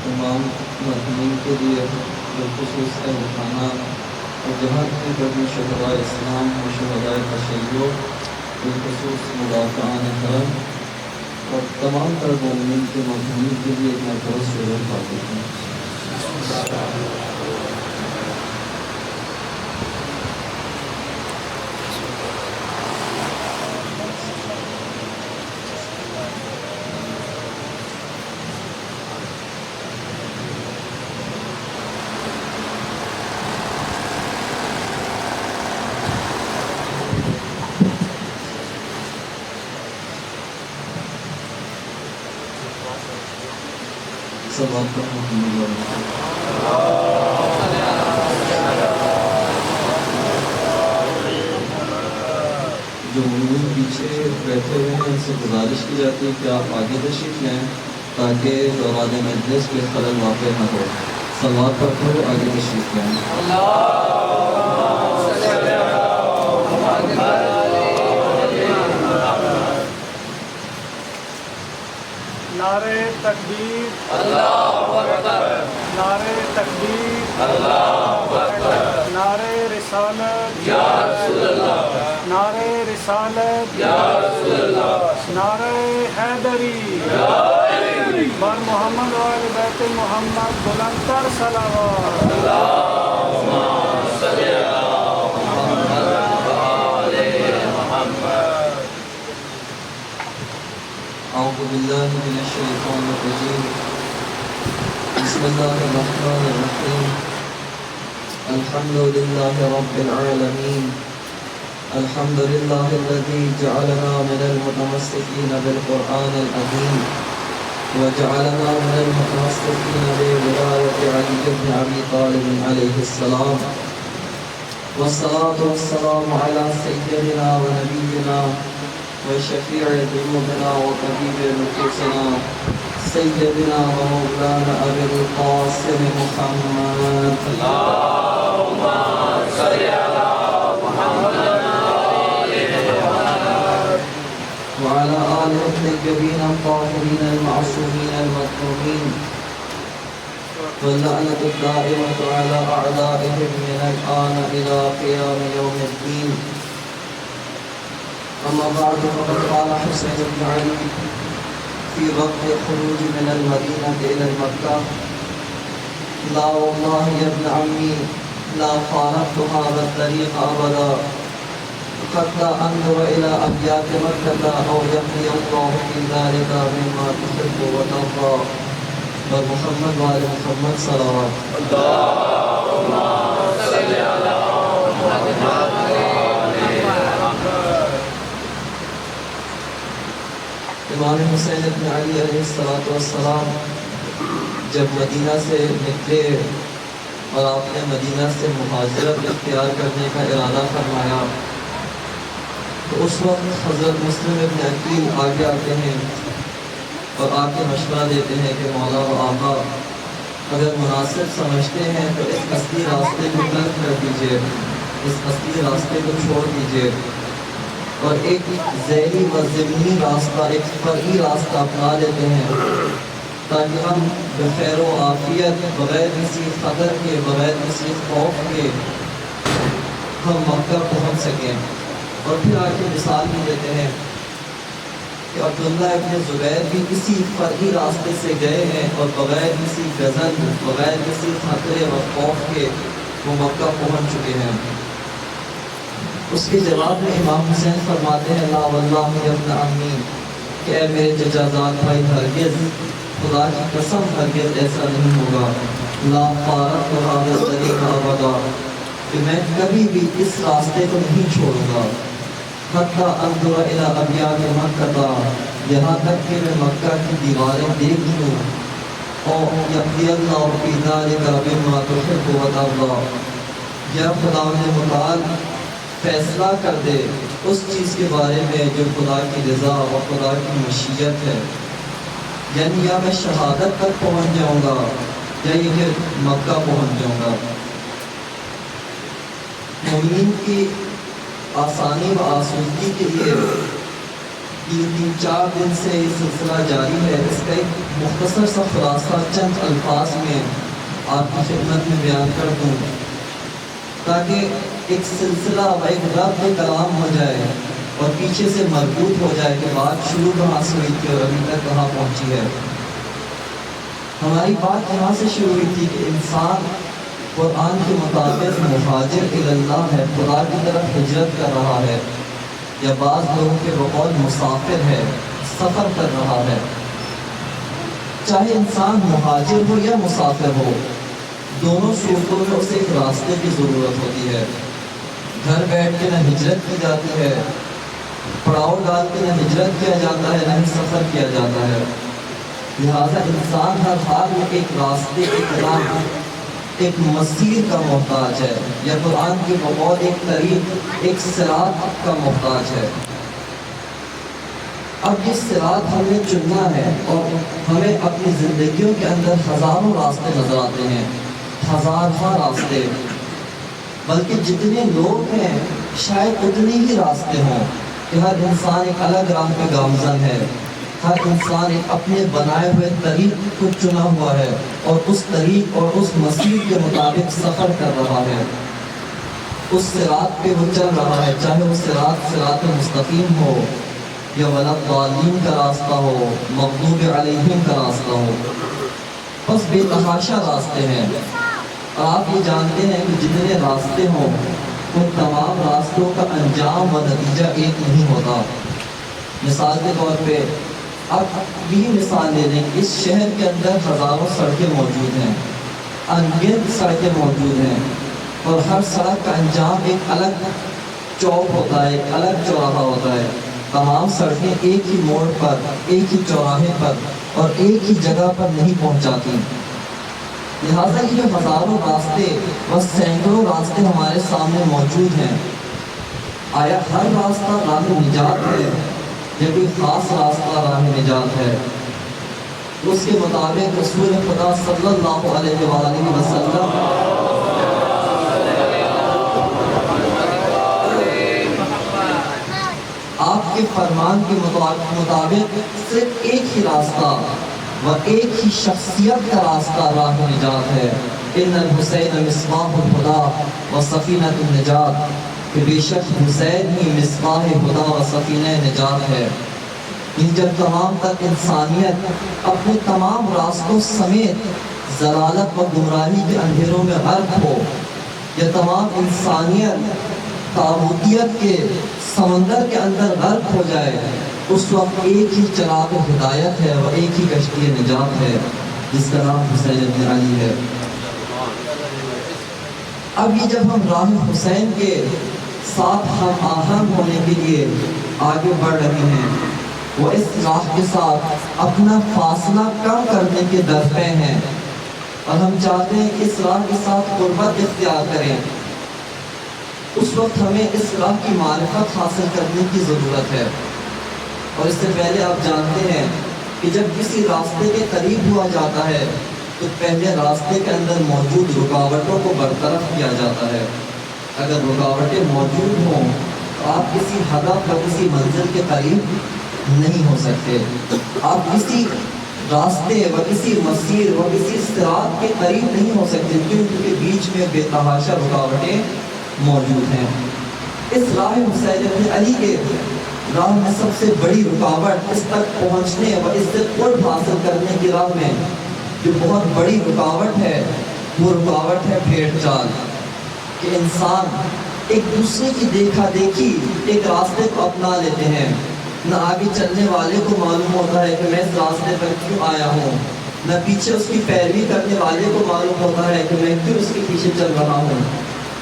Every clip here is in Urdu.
تمام مدنین کے لیے بالخصوص خانہ اور جہاں کی بڑی شہداء اسلام و شہداء تشیع بالخصوص مدافعان حرم اور تمام تر مومنین کے مدنین کے لیے ایک مرتبہ شروع پاتے ہیں۔ جو مومن پیچھے بیٹھے ہوئے ہیں ان سے گزارش کی جاتی ہے کہ آپ آگے تشریف لیں تاکہ دوران مجلس کے خلل واقع نہ ہو۔ صلوات پڑھتے ہوئے آگے تشریف لیں۔ نعرہ تکبیر اللہ اکبر، نعرہ تکبیر اللہ اکبر، نعرہ رسالت یا رسول اللہ، نعرہ رسالت یا رسول اللہ، نعرہ حیدری یا حیدری، بر محمد و آل بیت محمد بلند تر صلوات۔ اللہم صلی علی محمد و آل محمد۔ اعوذ باللہ من الشیطان الرجیم، بسم اللہ الرحمن الرحیم، الحمد للہ رب العالمین، الحمد للہ الذی جعلنا من المتمسکین بالقرآن العظیم وجعلنا من المتمسکین بولایت علی بن ابی طالب علیہ السلام، والصلاة والسلام علی سیدنا و نبینا وشفيع ذنوبنا وطبيب نفوسنا سيدنا ومولانا أبي القاسم محمد، اللهم صل على محمد وعلى آله الطيبين الطاهرين المعصومين المظلومين، واللعنة الدائمة على أعدائهم من الآن إلى قيام يوم الدين۔ أما بعد، فقد قال حسين بن علي في وقت الخروج من المدينة إلى مكة: لا والله يا ابن عمي لا فارقت هذا الطريق أبدا حتى أنظر إلى أبيات مكة أو يقضي الله في ذلك مما تحب وترضى۔ ومحمد وآل محمد صلوات۔ اللهم صل على محمد۔ امام حسین بن علی علیہ السلام جب مدینہ سے نکلے اور آپ نے مدینہ سے مہاجرت اختیار کرنے کا ارادہ فرمایا تو اس وقت حضرت مسلم ابن عقیل آگے آتے ہیں اور آ کے مشورہ دیتے ہیں کہ مولا و آقا اگر مناسب سمجھتے ہیں تو اس اصلی راستے کو ترک کر دیجیے، اس اصلی راستے کو چھوڑ دیجیے اور ایک ذیلی و ضمنی راستہ، ایک فرعی راستہ اپنا لیتے ہیں تاکہ ہم بخیر و عافیت بغیر کسی خطر کے، بغیر کسی خوف کے ہم مکہ پہنچ سکیں۔ اور پھر آگے مثال بھی دیتے ہیں کہ عبداللہ ابن زبیر بھی کسی فرعی راستے سے گئے ہیں اور بغیر کسی غضب، بغیر کسی خطرے و خوف کے وہ مکہ پہنچ چکے ہیں۔ اس کے جواب میں امام حسین فرماتے ہیں: لا واللہ یا ابن عمی، کہ اے میرے ججازات بھائی، ہرگز خدا کی قسم ہرگز ایسا نہیں ہوگا۔ لا فارقت هذا الطریق ابدا، کہ میں کبھی بھی اس راستے کو نہیں چھوڑوں گا۔ حتی انظر الی ابیات مکہ، یہاں تک کہ میں مکہ کی دیواریں دیکھ لوں۔ اور یقضی اللہ فی ذلک بما تحب وترضی، یا خدا متعال فیصلہ کر دے اس چیز کے بارے میں جو خدا کی رضا اور خدا کی مشیت ہے، یعنی یا میں شہادت تک پہنچ جاؤں گا یا یہ کہ مکہ پہنچ جاؤں گا۔ مومنین کی آسانی و آسودگی کے لیے تین چار دن سے یہ سلسلہ جاری ہے. اس کا ایک مختصر سا خلاصہ چند الفاظ میں آپ کی خدمت میں بیان کر دوں تاکہ ایک سلسلہ و ایک ربط کلام ہو جائے اور پیچھے سے مربوط ہو جائے کہ بات شروع کہاں سے ہوئی تھی اور ابھی تک کہاں پہنچی ہے. ہماری بات یہاں سے شروع ہوئی تھی کہ انسان قرآن کے مطابق مہاجر اللہ ہے، خدا کی طرف ہجرت کر رہا ہے، یا بعض لوگوں کے بقول مسافر ہے، سفر کر رہا ہے. چاہے انسان مہاجر ہو یا مسافر ہو، دونوں صورتوں میں اسے ایک راستے کی ضرورت ہوتی ہے. گھر بیٹھ کے نہ ہجرت کی جاتی ہے، پڑاؤ ڈال کے نہ ہجرت کیا جاتا ہے، نہ ہی سفر کیا جاتا ہے. لہذا انسان ہر حال میں ایک راستے، ایک راہ، ایک مسیر کا محتاج ہے، یا قرآن کے بقول ایک طریق، ایک صراط کا محتاج ہے. اب یہ صراط ہم نے چننا ہے اور ہمیں اپنی زندگیوں کے اندر ہزاروں راستے نظر آتے ہیں، ہزاروں راستے، بلکہ جتنے لوگ ہیں شاید اتنے ہی راستے ہوں کہ ہر انسان ایک الگ راہ پہ گامزن ہے. ہر انسان ایک اپنے بنائے ہوئے طریق کو چنا ہوا ہے اور اس طریق اور اس مسیر کے مطابق سفر کر رہا ہے. اس صراط پہ وہ چل رہا ہے، چاہے وہ صراط مستقیم ہو یا ولا الضالین کا راستہ ہو، مغضوب علیہم کا راستہ ہو. بس بے تحاشا راستے ہیں. آپ یہ جانتے ہیں کہ جتنے راستے ہوں ان تمام راستوں کا انجام و نتیجہ ایک نہیں ہوتا. مثال کے طور پہ اب یہی مثال لے لیں، اس شہر کے اندر ہزاروں سڑکیں موجود ہیں، انگنت سڑکیں موجود ہیں، اور ہر سڑک کا انجام ایک الگ چوک ہوتا ہے، ایک الگ چوراہا ہوتا ہے. تمام سڑکیں ایک ہی موڑ پر، ایک ہی چوراہے پر اور ایک ہی جگہ پر نہیں پہنچاتی. لہٰذا یہ جو ہزاروں راستے و سینکڑوں راستے ہمارے سامنے موجود ہیں، آیا ہر راستہ راہ نجات ہے یا کوئی خاص راستہ راہ نجات ہے؟ اس کے مطابق رسول خدا صلی اللہ علیہ وآلہ وسلم آپ کے فرمان کے مطابق صرف ایک ہی راستہ و ایک ہی شخصیت کا راستہ راہ نجات ہے. ان الحسین مصباح الہدی و سفینہ النجات، کہ بے شک حسین ہی مصباح ہدا و سفینہ نجات ہے. جب تمام تک انسانیت اپنے تمام راستوں سمیت ضلالت و گمراہی کے اندھیروں میں غرق ہو، یا تمام انسانیت طاغوتیت کے سمندر کے اندر غرق ہو جائے، اس وقت ایک ہی چراغ ہدایت ہے اور ایک ہی کشتی نجات ہے جس کا نام حسین ابن علی ہے. اب یہ جب ہم راہ حسین کے ساتھ ہم آہنگ ہونے کے لیے آگے بڑھ رہے ہیں، وہ اس راہ کے ساتھ اپنا فاصلہ کم کرنے کے درپے ہیں، اور ہم چاہتے ہیں کہ اس راہ کے ساتھ قربت اختیار کریں. اس وقت ہمیں اس راہ کی معرفت حاصل کرنے کی ضرورت ہے. اور اس سے پہلے آپ جانتے ہیں کہ جب کسی راستے کے قریب ہوا جاتا ہے تو پہلے راستے کے اندر موجود رکاوٹوں کو برطرف کیا جاتا ہے. اگر رکاوٹیں موجود ہوں تو آپ کسی ہدف یا کسی منزل کے قریب نہیں ہو سکتے. آپ کسی راستے و کسی مسیر و کسی صراط کے قریب نہیں ہو سکتے، کیونکہ بیچ میں بے تحاشا رکاوٹیں موجود ہیں. اس راہ حسین ابن علی کے راہ میں سب سے بڑی رکاوٹ اس تک پہنچنے و اس سے قرب حاصل کرنے کی راہ میں جو بہت بڑی رکاوٹ ہے، وہ رکاوٹ ہے بھیڑ چال. کہ انسان ایک دوسرے کی دیکھا دیکھی ایک راستے کو اپنا لیتے ہیں. نہ آگے چلنے والے کو معلوم ہوتا ہے کہ میں اس راستے پر کیوں آیا ہوں، نہ پیچھے اس کی پیروی کرنے والے کو معلوم ہوتا ہے کہ میں کیوں اس کے پیچھے چل رہا ہوں.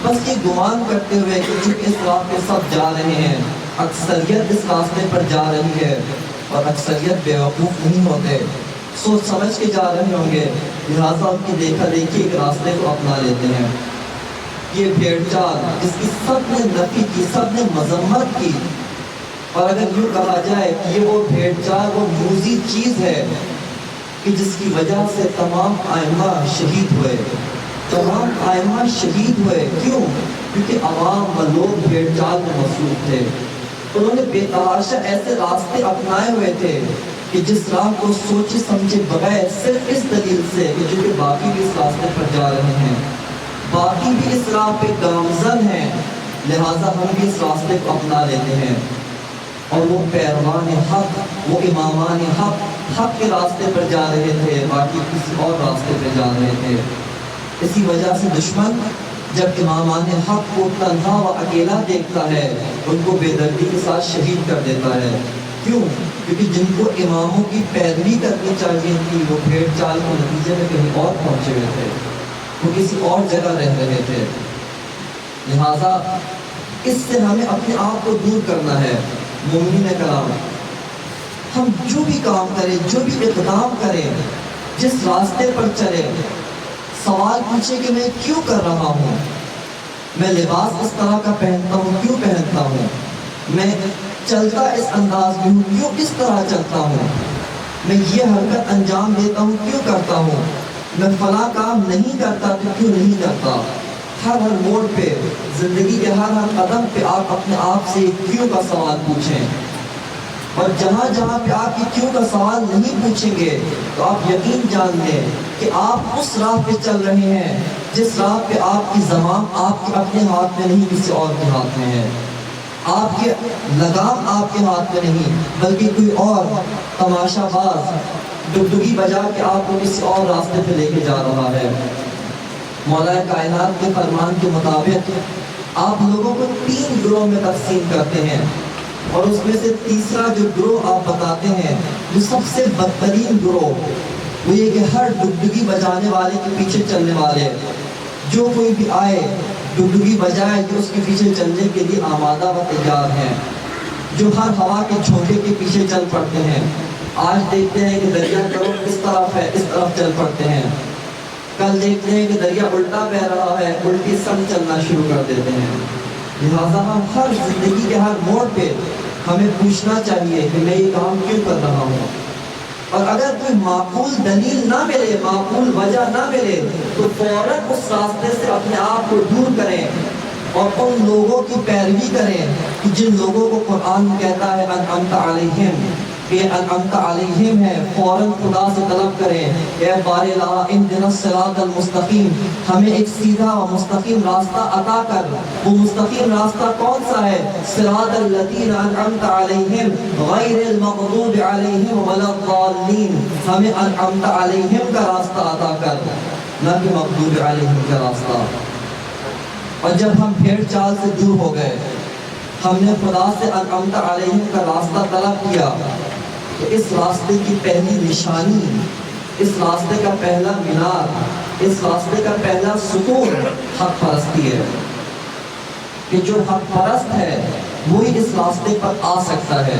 بس یہ گمان کرتے ہوئے کہ چونکہ اس راہ پہ سب جا رہے ہیں، اکثریت اس راستے پر جا رہی ہے، اور اکثریت بیوقوف نہیں ہوتے، سوچ سمجھ کے جا رہے ہوں گے، لہٰذا ان کی دیکھا دیکھی ایک راستے کو اپنا لیتے ہیں. یہ بھیڑ چال جس کی سب نے نفی کی، سب نے مذمت کی، اور اگر یوں کہا جائے کہ یہ وہ بھیڑ چال وہ موذی چیز ہے کہ جس کی وجہ سے تمام ائمہ شہید ہوئے. تمام ائمہ شہید ہوئے کیوں؟ کیونکہ عوام و لوگ بھیڑ چال میں مصروف تھے. انہوں نے بے تحاشا ایسے راستے اپنائے ہوئے تھے کہ جس راہ کو سوچے سمجھے بغیر صرف اس دلیل سے کہ جو کہ باقی بھی اس راستے پر جا رہے ہیں، باقی بھی اس راہ پہ گامزن ہیں، لہٰذا ہم بھی اس راستے کو اپنا لیتے ہیں۔ اور وہ پیروان حق، وہ امامان حق کے راستے پر جا رہے تھے، باقی کسی اور راستے پہ جا رہے تھے۔ اسی وجہ سے دشمن جب امامان حق کو تنہا و اکیلا دیکھتا ہے، ان کو بے دردی کے ساتھ شہید کر دیتا ہے۔ کیوں؟ کیونکہ جن کو اماموں کی پیروی کرنی چاہیے تھی، وہ بھیڑ چال کے نتیجے میں کہیں اور پہنچے ہوئے تھے، وہ کسی اور جگہ رہ رہے تھے۔ لہٰذا اس سے ہمیں اپنے آپ کو دور کرنا ہے۔ مومنین کرام، ہم جو بھی کام کریں، جو بھی اقدام کریں، جس راستے پر چلیں، سوال پوچھیں کہ میں کیوں کر رہا ہوں، میں لباس اس طرح کا پہنتا ہوں کیوں پہنتا ہوں، میں چلتا اس انداز میں ہوں کیوں اس طرح چلتا ہوں، میں یہ حرکت انجام دیتا ہوں کیوں کرتا ہوں، میں فلاں کام نہیں کرتا تو کیوں نہیں کرتا۔ ہر موڑ پہ، زندگی کے ہر قدم پہ آپ اپنے آپ سے کیوں کا سوال پوچھیں، اور جہاں جہاں پہ آپ یہ کیوں کا سوال نہیں پوچھیں گے تو آپ یقین جان لیں کہ آپ اس راہ پہ چل رہے ہیں جس راہ پہ آپ کی زمام آپ کے اپنے ہاتھ میں نہیں، کسی اور کے ہاتھ میں ہے، آپ کے لگام آپ کے ہاتھ میں نہیں، بلکہ کوئی اور تماشا باز ڈگڈگی بجا کے آپ کو کسی اور راستے پہ لے کے جا رہا ہے۔ مولا کائنات کے فرمان کے مطابق آپ لوگوں کو 3 گروہ میں تقسیم کرتے ہیں، اور اس میں سے تیسرا جو گروہ آپ بتاتے ہیں، جو سب سے بدترین گروہ، وہ یہ کہ ہر ڈگڈگی بجانے والے کے پیچھے چلنے والے، جو کوئی بھی آئے ڈگڈگی بجائے جو اس کے پیچھے چلنے کے لیے آمادہ و تیار ہیں، جو ہر ہوا کے جھونکے کے پیچھے چل پڑتے ہیں۔ آج دیکھتے ہیں کہ دریا کرو اس طرف ہے، اس طرف چل پڑتے ہیں، کل دیکھتے ہیں کہ دریا الٹا بہ رہا ہے، الٹی سمت چلنا شروع کر دیتے ہیں۔ لہٰذا ہم ہر زندگی کے ہر موڑ پہ ہمیں پوچھنا چاہیے کہ میں یہ کام کیوں کر رہا ہوں، اور اگر کوئی معقول دلیل نہ ملے، معقول وجہ نہ ملے تو فوراً اس راستے سے اپنے آپ کو دور کریں اور ان لوگوں کی پیروی کریں کہ جن لوگوں کو قرآن کہتا ہے انعمت علیہم، کہ انعمت علیہم ہے، فوراً خدا سے طلب کریں اے بار الہ اہدنا الصراط المستقیم، ہمیں ایک سیدھا و مستقیم راستہ عطا کر۔ وہ مستقیم راستہ کون سا ہے؟ صراط الذین انعمت علیہم غیر المغضوب علیہم ولا الضالین، ہمیں انعمت علیہم کا راستہ عطا کر، نہ کہ مغضوب علیہم کا راستہ۔ اور جب ہم بھیڑ چال سے دور ہو گئے، ہم نے خدا سے انعمت علیہم کا راستہ طلب کیا، تو اس راستے کی پہلی نشانی، اس راستے کا پہلا مینار، اس راستے کا پہلا ستون حق پرستی ہے، کہ جو حق پرست ہے وہی اس راستے پر آ سکتا ہے،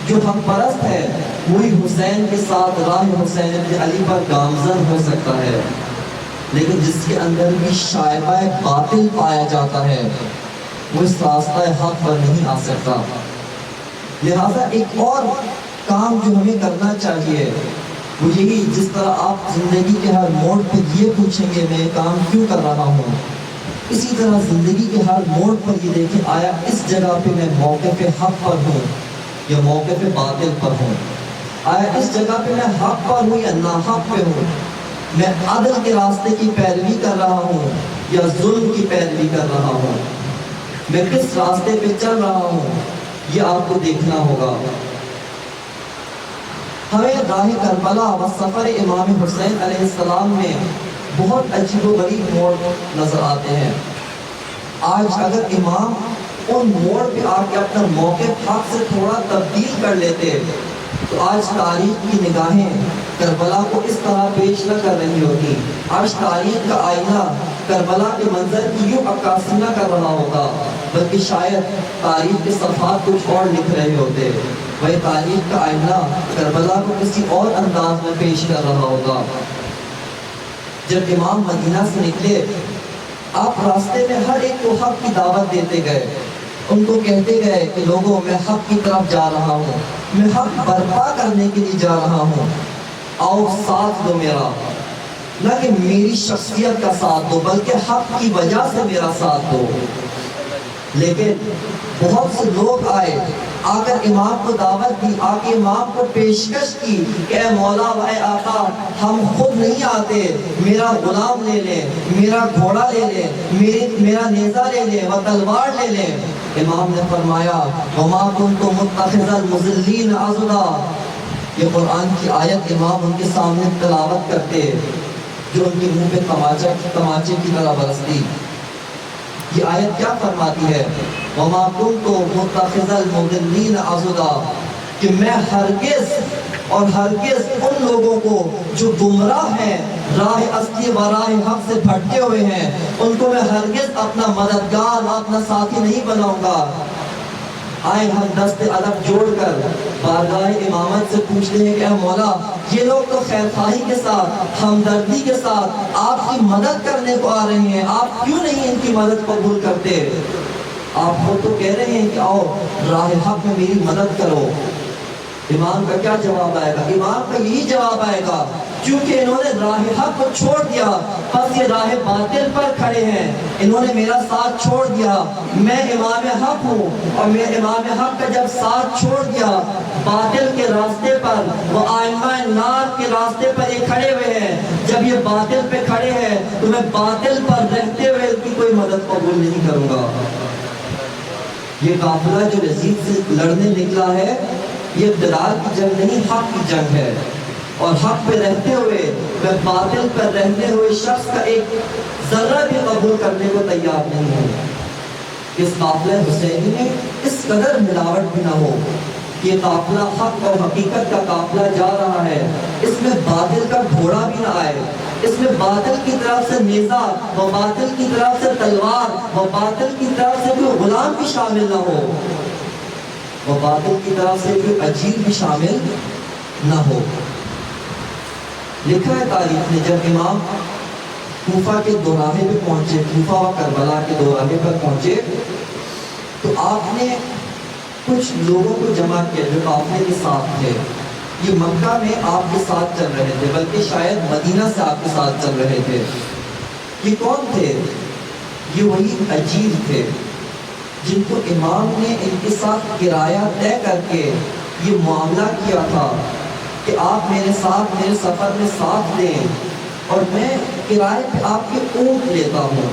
جو حق پرست ہے وہی حسین کے ساتھ راہ حسین ابن علی پر گامزن ہو سکتا ہے، لیکن جس کے اندر بھی شائبہ باطل پایا جاتا ہے وہ اس راستہ حق پر نہیں آ سکتا۔ لہٰذا ایک اور کام جو ہمیں کرنا چاہیے وہ یہی، جس طرح آپ زندگی کے ہر موڑ پہ یہ پوچھیں گے میں یہ کام کیوں کر رہا ہوں، اسی طرح زندگی کے ہر موڑ پر یہ دیکھیں آیا اس جگہ پہ میں موقع پہ حق پر ہوں یا موقع پہ باطل پر ہوں، آیا اس جگہ پہ میں حق پر ہوں یا ناحق پہ ہوں، میں عدل کے راستے کی پیروی کر رہا ہوں یا ظلم کی پیروی کر رہا ہوں، میں کس راستے پہ چل رہا ہوں، یہ آپ کو دیکھنا ہوگا۔ ہمیں راہ کربلا و سفر امام حسین علیہ السلام میں بہت عجیب و غریب موڑ نظر آتے ہیں۔ آج اگر امام ان موڑ پہ آ کے اپنا موقف حق سے تھوڑا تبدیل کر لیتے تو آج تاریخ کی نگاہیں کربلا کو اس طرح پیش نہ کر رہی ہوتی، آج تاریخ کا آئینہ کربلا کے منظر کی یوں عکاسی نہ کر رہا ہوتا، بلکہ شاید تاریخ کے صفحات کچھ اور لکھ رہے ہوتے، وہی تاریخ کا آئینہ کربلا کو کسی اور انداز میں پیش کر رہا ہوگا۔ جب امام مدینہ سے نکلے، آپ راستے میں ہر ایک کو حق کی دعوت دیتے گئے، ان کو کہتے گئے کہ لوگوں میں حق کی طرف جا رہا ہوں، میں حق برپا کرنے کے لیے جا رہا ہوں، آؤ ساتھ دو میرا، نہ کہ میری شخصیت کا ساتھ دو بلکہ حق کی وجہ سے میرا ساتھ دو۔ لیکن بہت سے لوگ آئے، آ کر امام کو دعوت دی، آ کے امام کو پیشکش کی کہ اے مولا و اے آقا، ہم خود نہیں آتے، میرا غلام لے لیں، میرا گھوڑا لے لیں، میرا نیزہ لے لیں و تلوار لے لیں۔ امام نے فرمایا وما كنت متخذ المضلین عضدا۔ یہ قرآن کی آیت امام ان کے سامنے تلاوت کرتے جو ان کے منہ پہ تماچے کی طرح برستی۔ یہ آیت کیا فرماتی ہے؟ وما كنت متخذ المضلین عضدا، کہ میں ہرگز اور ہرگز ان لوگوں کو جو گمراہ ہیں، راہ اصلی و راہ حق سے بھٹکے ہوئے ہیں، ان کو میں ہرگز اپنا مددگار اور اپنا ساتھی نہیں بناؤں گا۔ آئے ہم دست ادب جوڑ کر بارگاہ امامت سے پوچھتے ہیں کہ اے مولا، یہ لوگ تو خیر خواہی کے ساتھ، ہمدردی کے ساتھ آپ کی مدد کرنے کو آ رہے ہیں، آپ کیوں نہیں ان کی مدد قبول کرتے؟ آپ خود تو کہہ رہے ہیں کہ آؤ راہ حق میں میری مدد کرو۔ امام کا کیا جواب آئے گا؟ امام کا یہی جواب آئے گا، کیونکہ انہوں نے راہ حق کو چھوڑ دیا، بس یہ راہ باطل پر کھڑے ہیں، انہوں نے میرا ساتھ چھوڑ دیا۔ میں امام حق ہوں، اور میں امام حق کا جب ساتھ چھوڑ دیا، باطل کے راستے پر، وہ ائمہ نار کے راستے پر یہ کھڑے ہوئے ہیں، جب یہ باطل پہ کھڑے ہیں تو میں باطل پر رہتے ہوئے ان کی کوئی مدد قبول نہیں کروں گا۔ یہ قافلہ جو یزید سے لڑنے نکلا ہے، یہ اقتدار کی جنگ نہیں، حق کی جنگ ہے، اور حق پہ رہتے ہوئے میں باطل پر رہتے ہوئے شخص کا ایک ذرہ بھی قبول کرنے کو تیار نہیں ہوں۔ اس قافلہ حسینی میں اس قدر ملاوٹ بھی نہ ہو، یہ قافلہ حق اور حقیقت کا قافلہ جا رہا ہے، اس میں باطل کا گھوڑا بھی نہ آئے، اس میں باطل کی طرف سے نیزہ و باطل کی طرف سے تلوار و باطل کی طرف سے کوئی غلام بھی شامل نہ ہو، و باطل کی طرف سے کوئی اجیر بھی شامل نہ ہو۔ لکھا ہے تاریخ میں، جب امام کوفہ کے دوراہے پہ پہنچے، کوفہ و کربلا کے دوراہے پر پہنچے، تو آپ نے کچھ لوگوں کو جمع کیا جو قافلے کے ساتھ تھے۔ یہ مکہ میں آپ کے ساتھ چل رہے تھے، بلکہ شاید مدینہ سے آپ کے ساتھ چل رہے تھے۔ یہ کون تھے؟ یہ وہی اجیر تھے جن کو امام نے ان کے ساتھ کرایہ طے کر کے یہ معاملہ کیا تھا کہ آپ میرے ساتھ میرے سفر میں ساتھ دیں، اور میں کرائے پہ آپ کے اونٹ لیتا ہوں۔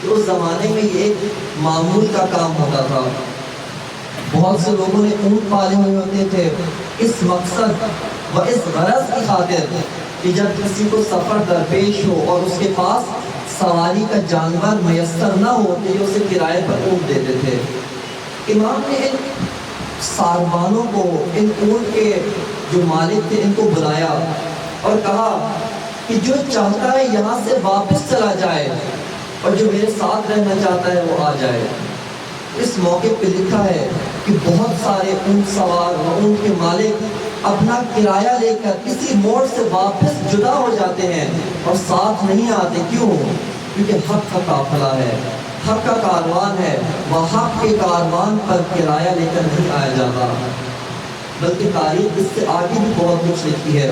تو اس زمانے میں یہ ایک معمول کا کام ہوتا تھا، بہت سے لوگوں نے اونٹ پالے ہوئے ہوتے تھے اس مقصد و اس غرض کی خاطر کہ جب کسی کو سفر درپیش ہو اور اس کے پاس سواری کا جانور میسر نہ ہو تو یہ اسے کرائے پر اونٹ دیتے تھے۔ امام نے ان ساربانوں کو، ان اونٹ کے جو مالک تھے، ان کو بلایا اور کہا کہ جو چاہتا ہے یہاں سے واپس چلا جائے، اور جو میرے ساتھ رہنا چاہتا ہے وہ آ جائے۔ اس موقع پہ لکھا ہے کہ بہت سارے اونٹ سوار و اونٹ کے مالک اپنا کرایہ لے کر کسی موڑ سے واپس جدا ہو جاتے ہیں اور ساتھ نہیں آتے۔ کیوں؟ کیونکہ حق کا قافلہ ہے، حق کا کاروان ہے، وہ حق کے کاروان پر کرایہ لے کر نہیں آیا جاتا۔ بلکہ تاریخ اس سے آگے بھی بہت کچھ لکھتی ہے،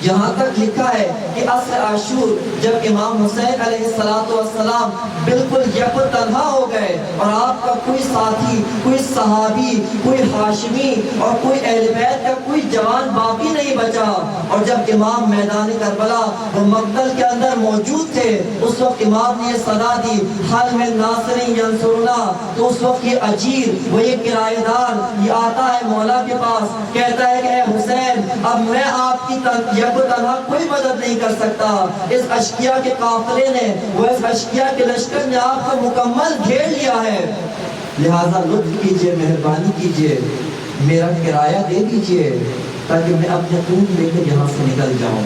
یہاں تک لکھا ہے کہ عصر عاشور جب امام حسین علیہ السلام بالکل یک تنہا ہو گئے اور آپ کا کوئی ساتھی، کوئی صحابی، کوئی ہاشمی اور کوئی اہل بیت کا کوئی جوان باقی نہیں بچا، اور جب امام میدان کربلا وہ مقتل کے اندر موجود تھے، اس وقت امام نے یہ صدا دی حل من ناصر ینصرنا، تو اس وقت یہ اجیر، وہ یہ کرایہ دار، یہ آتا ہے مولا کے پاس، کہتا ہے کہ اے حسین، اب میں آپ کی تنہا کوئی مدد نہیں کر سکتا، اس اشقیاء کے قافلے نے، وہ اس اشقیاء کے لشکر نے آپ کو مکمل گھیر لیا ہے، لہذا لطف کیجئے، مہربانی کیجئے، میرا کرایہ دے دیجئے تاکہ میں اپنے اونٹ لے کر یہاں سے نکل جاؤں۔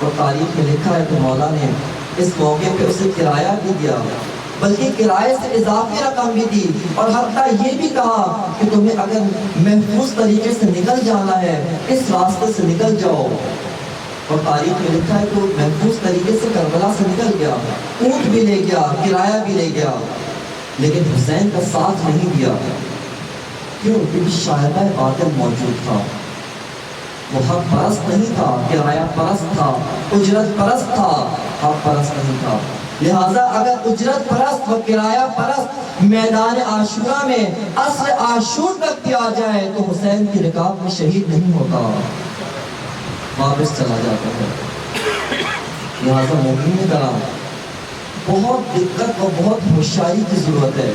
اور تاریخ میں لکھا ہے کہ مولا نے اس موقع پہ اسے کرایہ بھی دیا، بلکہ کرائے سے اضافی رقم بھی دی، اور حتیٰ یہ بھی کہا کہ تمہیں اگر محفوظ طریقے سے نکل جانا ہے اس راستے سے نکل جاؤ۔ اور تاریخ میں لکھا ہے کہ وہ محفوظ طریقے سے کربلا سے نکل گیا، اونٹ بھی لے گیا، کرایہ بھی لے گیا، لیکن حسین کا ساتھ نہیں دیا۔ کیوں؟ کیونکہ شائبہ باطل موجود تھا، وہ حق پرست نہیں تھا، کرایہ پرست تھا، اجرت پرست تھا، حق پرست نہیں تھا۔ لہذا اگر اجرت پرست و کرایہ پرست میدان عاشورہ میں عصر عاشور تک بھی آ جائے تو حسین کی رکاب میں شہید نہیں ہوتا، واپس چلا جاتا ہے۔ لہذا مومنین کرام بہت دقت اور بہت ہوشیاری کی ضرورت ہے۔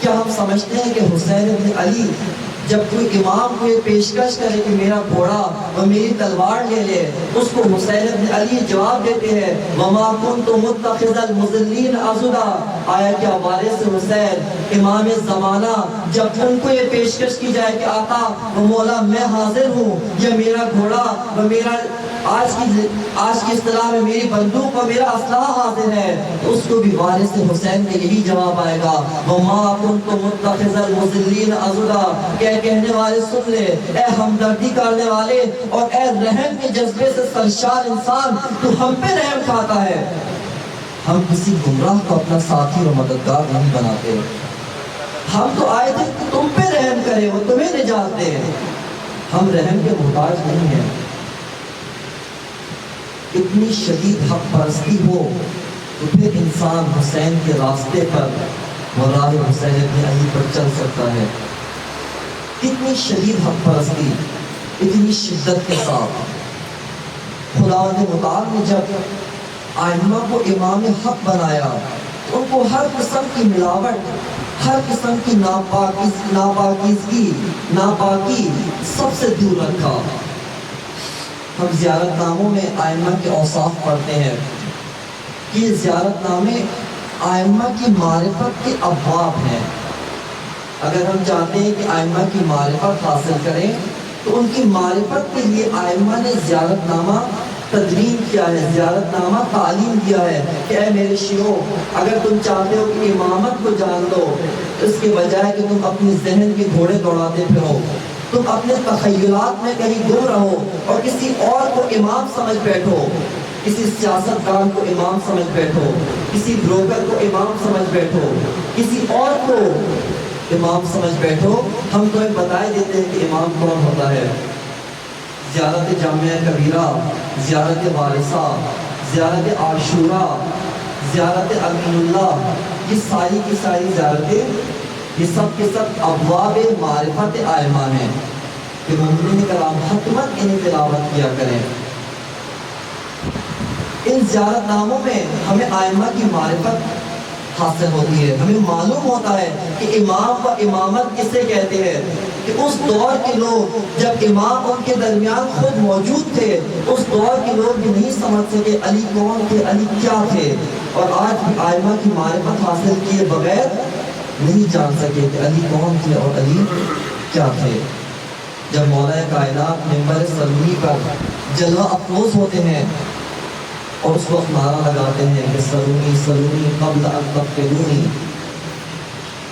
کیا ہم سمجھتے ہیں کہ حسین بن علی جب کوئی امام کو یہ پیشکش کرے کہ میرا گھوڑا اور میری تلوار لے لے، اس کو حسین بن علی جواب دیتے ہیں وَمَا كُنْتُ مُتَّخِذَ الْمُضِلِّينَ عَضُدًا، آیا کیا وارث حسین امام زمانہ جب ان کو یہ پیشکش کی جائے کہ آقا و مولا میں حاضر ہوں، یا میرا گھوڑا و میرا آج کی اصطلاح میں میری بندوق و میرا اسلحہ حاضر ہے، تو اس کو بھی وارث حسین کا یہی جواب آئے گا وَمَا كُنْتُ مُتَّخِذَ الْمُضِلِّينَ عَضُدًا، کہ کہنے والے سن لے، اے ہمدردی کرنے والے اور اے رحم کے جذبے سے سرشار انسان، تو ہم پہ رحم کھاتا ہے، ہم کسی گمراہ کو اپنا ساتھی اور مددگار نہیں بناتے، ہم تو آئے تھے کہ تم پہ رحم کرے، وہ تمہیں نجات دے، ہم رحم کے محتاج نہیں ہیں۔ اتنی شدید حق پرستی ہو تو پھر انسان حسین کے راستے پر وراہ حسین بن علی پر چل سکتا ہے۔ اتنی شدید حق پرستی، اتنی شدت کے ساتھ خداوند متعال نے جب ائمہ کو امام حق بنایا تو ان کو ہر قسم کی ملاوٹ، ہر قسم کی ناپاکی سب سے دور رکھا۔ ہم زیارت ناموں میں ائمہ کے اوصاف پڑھتے ہیں کہ یہ زیارت نامے ائمہ کی معرفت کے ابواب ہیں۔ اگر ہم چاہتے ہیں کہ ائمہ کی معرفت حاصل کریں تو ان کی معرفت کے لیے ائمہ نے زیارت نامہ تدوین کیا ہے، زیارت نامہ تعلیم دیا ہے کہ اے میرے شیعوں، اگر تم چاہتے ہو کہ امامت کو جان لو، اس کے بجائے کہ تم اپنی ذہن کے گھوڑے دوڑاتے پھرو، تم اپنے تخیلات میں کہیں گم رہو اور کسی اور کو امام سمجھ بیٹھو، کسی سیاستدان کو امام سمجھ بیٹھو، کسی بروکر کو امام سمجھ بیٹھو، کسی اور کو امام سمجھ بیٹھو، ہم تمہیں بتائے دیتے ہیں کہ امام کون ہوتا ہے۔ زیارت جامعہ کبیرہ، زیارت وارثہ، زیارت عاشورہ، زیارت امین اللہ، یہ ساری کی ساری زیارتیں، یہ سب کے سب ابواب معرفت ائمہ ہیں کہ مومنین کرام حتماً انہیں تلاوت کیا کریں۔ ان زیارت ناموں میں ہمیں ائمہ کی معرفت حاصل ہوتی ہے، ہمیں معلوم ہوتا ہے کہ امام و امامت کسے کہتے ہیں، کہ اس دور کے لوگ جب امام ان کے درمیان خود موجود تھے، اس دور کے لوگ بھی نہیں سمجھ سکے علی کون تھے، علی کیا تھے، اور آج بھی ائمہ کی معرفت حاصل کیے بغیر نہیں جان سکے کہ علی کون تھے اور علی کیا تھے۔ جب مولا کائنات منبر سرمنی پر جلوہ افروز ہوتے ہیں اور اس وقت نعرہ لگاتے ہیں کہ سرونی سرونی قبل ان تقتلونی،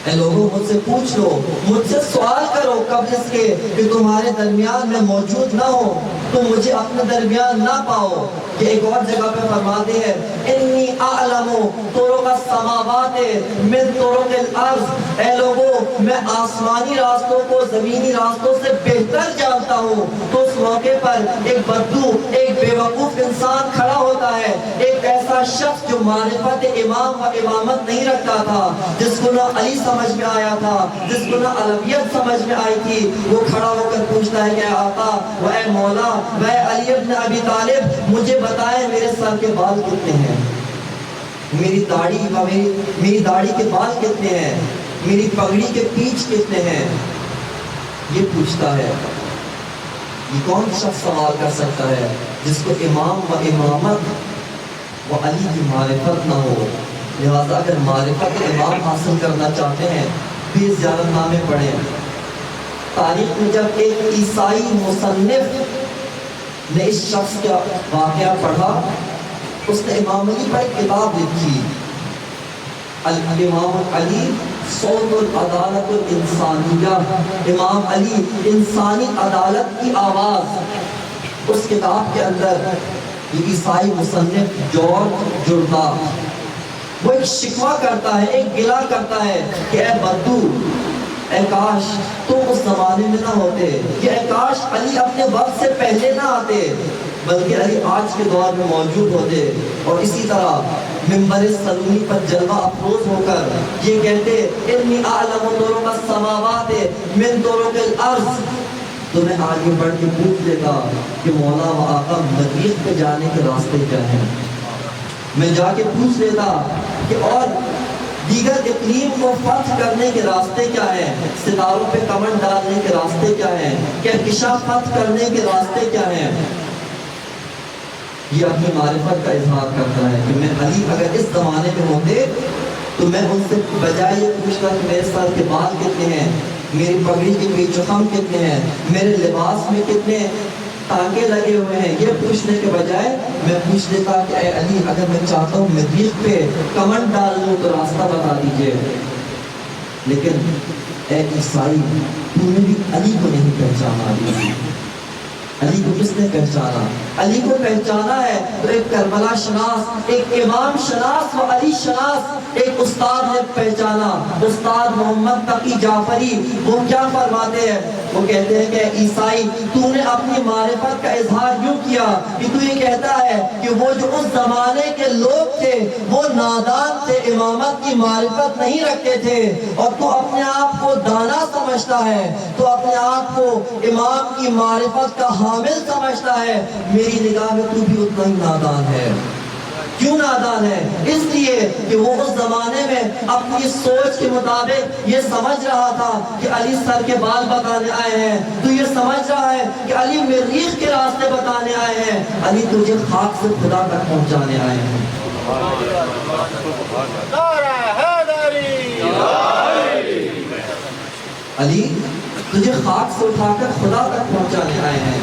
اے لوگوں مجھ سے پوچھ لو، مجھ سے سوال کرو قبل اس کے کہ تمہارے درمیان میں موجود نہ ہو، تم مجھے اپنے درمیان نہ پاؤ۔ یہ ایک اور جگہ پہ فرماتے ہیں انی اعلم طرق السماوات من طرق الارض، اے لوگوں میں آسمانی راستوں کو زمینی راستوں سے بہتر جانتا ہوں۔ تو اس موقع پر ایک بدو، ایک بے وقوف انسان کھڑا ہوتا ہے، ایک ایسا شخص جو معرفت امام و امامت نہیں رکھتا تھا، جس کو نہ علی سمجھ میں آیا تھا، جس کو نہ علویت سمجھ میں آئی تھی، وہ کھڑا ہو کر پوچھتا ہے کہ اے آقا و اے مولا و اے علی ابن ابی طالب، مجھے بتائیں میرے سر کے بال کتنے ہیں، میری داڑھی کے بال کتنے ہیں، میری پگڑی کے پیچ کتنے ہیں، یہ پوچھتا ہے۔ یہ کون شخص سوال کر سکتا ہے جس کو امام و امامت و علی کی معرفت نہ ہو؟ لہذا اگر معرفت امام حاصل کرنا چاہتے ہیں تو یہ زیارت نامے پڑھیں۔ تاریخ میں جب ایک عیسائی مصنف نے اس شخص کا واقعہ پڑھا، اس نے امام علی پر ایک کتاب لکھی، الامام علی صوت العدالت الانسانیہ، امام علی انسانی عدالت کی آواز۔ اس کتاب کے اندر یہ عیسائی مصنف جارج جردہ وہ ایک شکوہ کرتا ہے، ایک گلہ کرتا ہے کہ اے بدو، اے کاش تم اس زمانے میں نہ ہوتے، کہ اے کاش علی اپنے وقت سے پہلے نہ آتے، بلکہ علی آج کے دور میں موجود ہوتے اور اسی طرح منبر سلونی پر جلوہ افروز ہو کر یہ کہتے انی اعلم طرق السماوات من طرق الارض، تو میں آگے بڑھ کے پوچھ لیتا کہ مولا و آقا مریخ پہ جانے کے راستے کیا ہیں، میں جا کے پوچھ لیتا کہ اور دیگر اقلیم کو فتح کرنے کے راستے کیا ہیں، ستاروں پہ کمر ڈالنے کے راستے کیا ہیں، کہکشاں فتح کرنے کے راستے کیا ہیں۔ یہ اپنی معرفت کا اظہار کرتا ہے کہ میں علی اگر اس زمانے میں ہوتے تو میں ان سے بجائے یہ پوچھتا کہ میرے سر کے بال کتنے ہیں، میری پگڑی کے پیچ و خم کتنے ہیں، میرے لباس میں کتنے ٹانکے لگے ہوئے ہیں، یہ پوچھنے کے بجائے میں پوچھ لیتا کہ اے علی اگر میں چاہتا ہوں مریخ پہ کمنڈ ڈال لوں تو راستہ بتا دیجئے۔ لیکن اے عیسائی تم نے بھی علی کو نہیں پہچانا، علی کو کس نے پہچانا؟ علی کو پہچانا ہے تو ایک کربلا شناس، ایک امام شناس و علی شناس، ایک استاد نے پہچانا، استاد محمد تقی جعفری۔ وہ کیا فرماتے ہیں؟ وہ کہتے ہیں کہ عیسائی تو نے اپنی معرفت کا اظہار یوں کیا کہ تو یہ کہتا ہے کہ وہ جو اس زمانے کے لوگ تھے وہ نادان تھے، امامت کی معرفت نہیں رکھتے تھے، اور تو اپنے آپ کو دانا سمجھتا ہے، تو اپنے آپ کو امام کی معرفت کا حامل سمجھتا ہے۔ میری نگاہ میں تو بھی اتنا ہی نادان ہے۔ کیوں نادان ہے؟ اس لیے کہ وہ اس زمانے میں اپنی سوچ کے مطابق یہ سمجھ رہا تھا کہ علی سر کے بال بتانے آئے ہیں، تو یہ سمجھ رہا ہے کہ علی مریخ کے راستے بتانے آئے ہیں، علی تجھے خاک سے خدا تک پہنچانے آئے ہیں۔ علی تجھے خاک سے اٹھا کر خدا تک پہنچانے آئے ہیں۔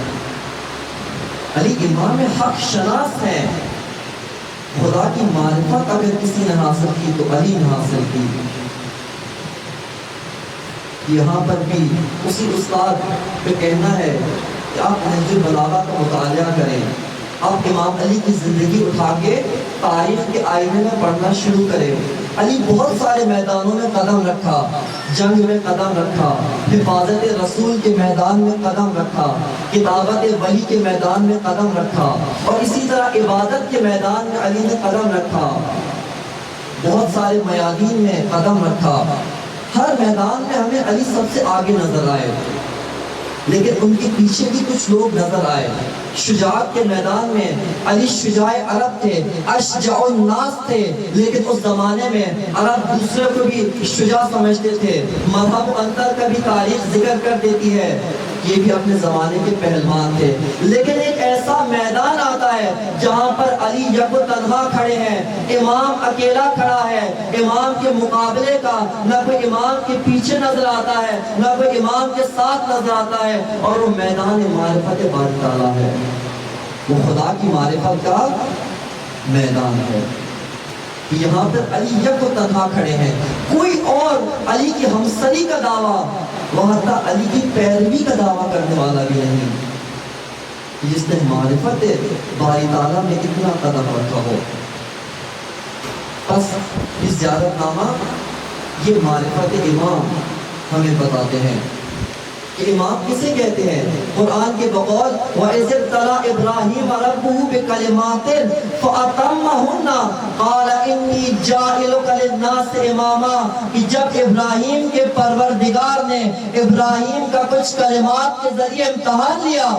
علی امام حق شناس ہے۔ خدا کی معرفت اگر کسی نے حاصل کی تو علی نے حاصل کی۔ یہاں پر بھی اسی استاد پہ کہنا ہے کہ آپ نہج البلاغہ کا مطالعہ کریں، آپ امام علی کی زندگی اٹھا کے تاریخ کے آئینے میں پڑھنا شروع کریں۔ علی بہت سارے میدانوں میں قدم رکھا، جنگ میں قدم رکھا، حفاظت رسول کے میدان میں قدم رکھا، کتابت وحی کے میدان میں قدم رکھا، اور اسی طرح عبادت کے میدان میں علی نے قدم رکھا، بہت سارے میادین میں قدم رکھا۔ ہر میدان میں ہمیں علی سب سے آگے نظر آئے، لیکن ان کے پیچھے بھی کچھ لوگ نظر آئے۔ شجاعت کے میدان میں علی شجاع عرب تھے، اشجع الناس تھے، لیکن اس زمانے میں عرب دوسرے کو بھی شجاع سمجھتے تھے۔ مذہب و انتر کا بھی تاریخ ذکر کر دیتی ہے، یہ بھی اپنے زمانے کے پہلوان تھے۔ لیکن ایک ایسا میدان آتا ہے جہاں پر علی یک و تنہا کھڑے ہیں، امام اکیلا کھڑا ہے، امام کے مقابلے کا نہ کوئی امام کے پیچھے نظر آتا ہے، نہ کوئی امام کے ساتھ نظر آتا ہے، اور وہ میدان معرفت باری تعالیٰ ہے، وہ خدا کی معرفت کا میدان ہے۔ یہاں پر علی یک و تنہا کھڑے ہیں، کوئی اور علی کی ہمسری کا دعویٰ، وہ حتیٰ علی کی پیروی کا دعویٰ کرنے والا بھی نہیں، جس نے معرفت باری تعالیٰ میں اتنا قدم رکھا ہو۔ بس یہ زیارت نامہ یہ معرفت امام ہمیں بتاتے ہیں کہ امام کسے کہتے ہیں۔ قرآن کے بقول وَإِذِ ابْتَلَىٰ إِبْرَاهِيمَ رَبُّهُ بِكَلِمَاتٍ فَأَتَمَّهُنَّ قَالَ إِنِّي جَاعِلُكَ لِلنَّاسِ إِمَامًا، کہ جب ابراہیم کے پروردگار نے ابراہیم کا کچھ کلمات کے ذریعے امتحان لیا،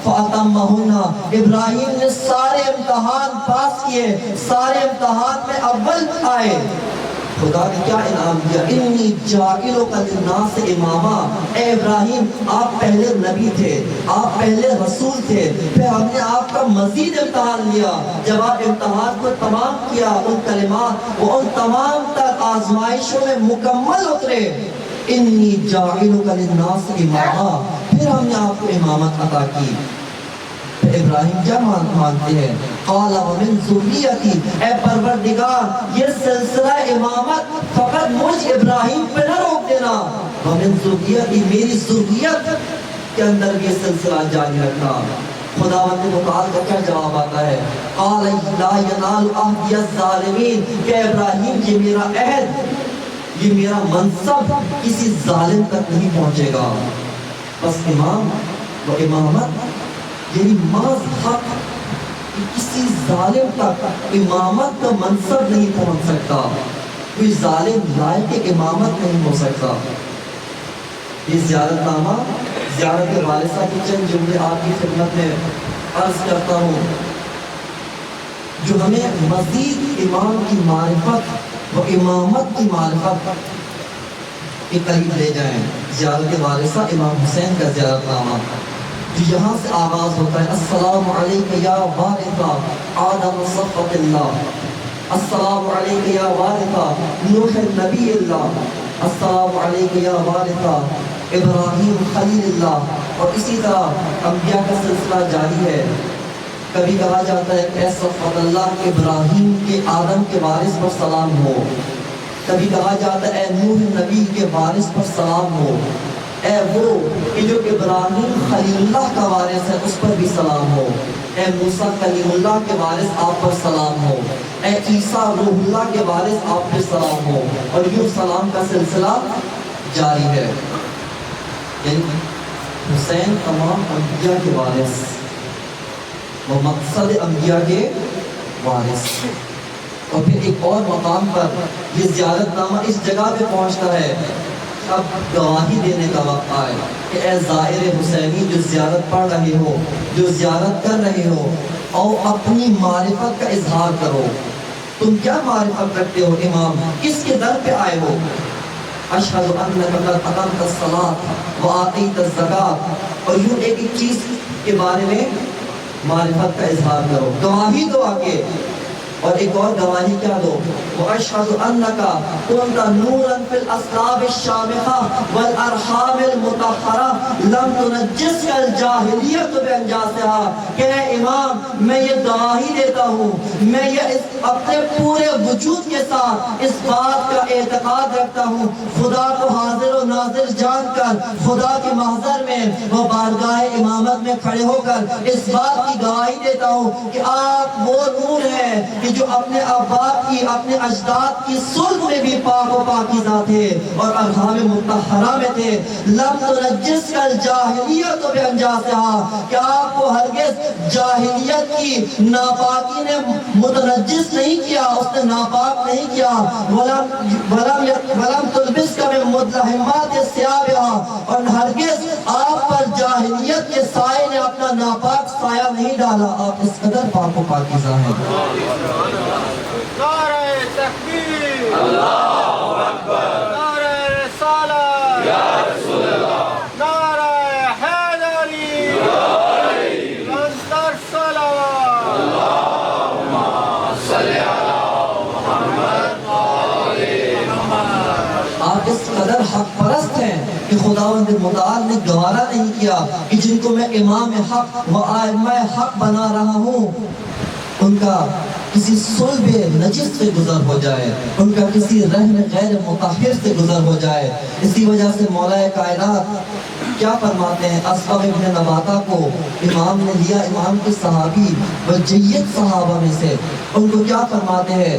فَأَتَمَّهُنَّ، ابراہیم نے سارے امتحان پاس کیے، سارے امتحان میں اول آئے۔ خدا نے کیا انعام دیا؟ انی جاعلک للناس اماما، اے ابراہیم آپ پہلے نبی تھے، آپ پہلے رسول تھے، پھر ہم نے آپ کا مزید امتحان لیا، جب آپ امتحان کو تمام کیا، ان کلمات وہ ان تمام تر آزمائشوں میں مکمل اترے، انی جاعلک للناس اماما، پھر ہم نے آپ کو امامت عطا کی۔ ابراہیم کیا مانتے ہیں؟ قال ومن ذریتی، اے پروردگار یہ سلسلہ امامت فقط مجھ ابراہیم پہ نہ روک دینا، ومن ذریتی میری ذریت کے اندر یہ سلسلہ جاری رکھنا۔ خداوند متعال کا کیا جواب آتا ہے؟ قال لا ینال عہدی الظالمین، کہ ابراہیم یہ میرا عہد، یہ میرا منصب کسی ظالم تک نہیں پہنچے گا۔ بس امام و امامت یعنی محض حق کہ کسی ظالم تک امامت کا منصب نہیں پہنچ سکتا، کوئی ظالم لائق امامت نہیں ہو سکتا۔ یہ زیارت نامہ زیارت وارثہ کی چند جملے آپ کی خدمت میں عرض کرتا ہوں جو ہمیں مزید امام کی معرفت و امامت کی معرفت کے قریب لے جائیں۔ زیارت وارثہ امام حسین کا زیارت نامہ جو یہاں سے آغاز ہوتا ہے، السلام علیکہ یا وارثہ آدم صفوت اللہ، السلام علیکہ یا وارثہ نوح نبی اللہ، السلام علیکہ یا وارثہ ابراہیم خلیل اللہ، اور اسی طرح انبیاء کا سلسلہ جاری ہے۔ کبھی کہا جاتا ہے کہ اے صفوت اللہ ابراہیم کے آدم کے وارث پر سلام ہو، کبھی کہا جاتا ہے اے نوح نبی کے وارث پر سلام ہو، اے وہ کہ جو ابراہیم خلیل اللہ کا وارث ہے اس پر بھی سلام ہو، اے موسیٰ کلیم اللہ کے وارث آپ پر سلام ہو، اے عیسیٰ روح اللہ کے وارث آپ پر سلام ہو، اور یوں سلام کا سلسلہ جاری ہے۔ یعنی حسین تمام انبیاء کے وارث وہ مقصد انبیاء کے وارث۔ اور پھر ایک اور مقام پر یہ زیارت نامہ اس جگہ پہ پہنچتا ہے، اب گواہی دینے کا وقت آئے کہ اے زائر حسینی جو زیارت پڑھ رہے ہو، جو زیارت کر رہے ہو، اور اپنی معرفت کا اظہار کرو۔ تم کیا معرفت رکھتے ہو امام، کس کے در پہ آئے ہو؟ اشہد انک قد اقمت الصلاۃ وآتیت الزکاۃ، اور یوں ایک ایک چیز کے بارے میں معرفت کا اظہار کرو، گواہی دو آگے۔ اور ایک اور گواہی کیا دو، واشہد انک کنت نورا فی الاصلاب الشامخہ والارحام المطہرہ لم تنجسک الجاہلیۃ بانجاسہا، کہ اے امام میں یہ گواہی دیتا ہوں، میں یہ اپنے پورے وجود کے ساتھ اس بات کا اعتقاد رکھتا ہوں، خدا کو حاضر و ناظر جان کر خدا کے محضر میں وہ بارگاہ امامت میں کھڑے ہو کر اس بات کی گواہی دیتا ہوں کہ آپ وہ نور ہیں کہ جو اپنے آباء کی، اپنے اجداد کی صلب میں بھی پاک و پاکیزہ تھے اور ارحام مطہرہ میں تھے۔ لم تنجسک الجاہلیۃ بانجاسہا، کہ آپ کو ہرگز جاہلیت کی ناپاکی نے متنجس نہیں کیا، اس نے ناپاک نہیں کیا۔ ولم تلبسک من مدلہمات ثیابہا، اور ہرگز آپ پر جاہلیت کے سائے نے اپنا ناپاک سایہ نہیں ڈالا، آپ اس قدر پاک و پاکیزہ ہیں۔ نعرہ تکبیر، اللہ اکبر، نعرہ رسالت، یا رسول اللہ، نعرہ حیدری، یا علی، انصر صلوات، اللہم صلی علی محمد وآل محمد۔ آپ اس قدر حق پرست ہیں کہ خداوند متعال نے گوارا نہیں کیا کہ جن کو میں امام حق و ائمہ حق بنا رہا ہوں ان کا کسی صلب نجس سے گزر ہو جائے، ان کا کسی رہن غیر مطہر سے گزر ہو جائے۔ اسی وجہ سے مولا کائنات کیا فرماتے ہیں، اسبغ ابن نباتہ کو امام نے لیا، امام کے صحابی و جید صحابہ میں سے، ان کو کیا فرماتے ہیں،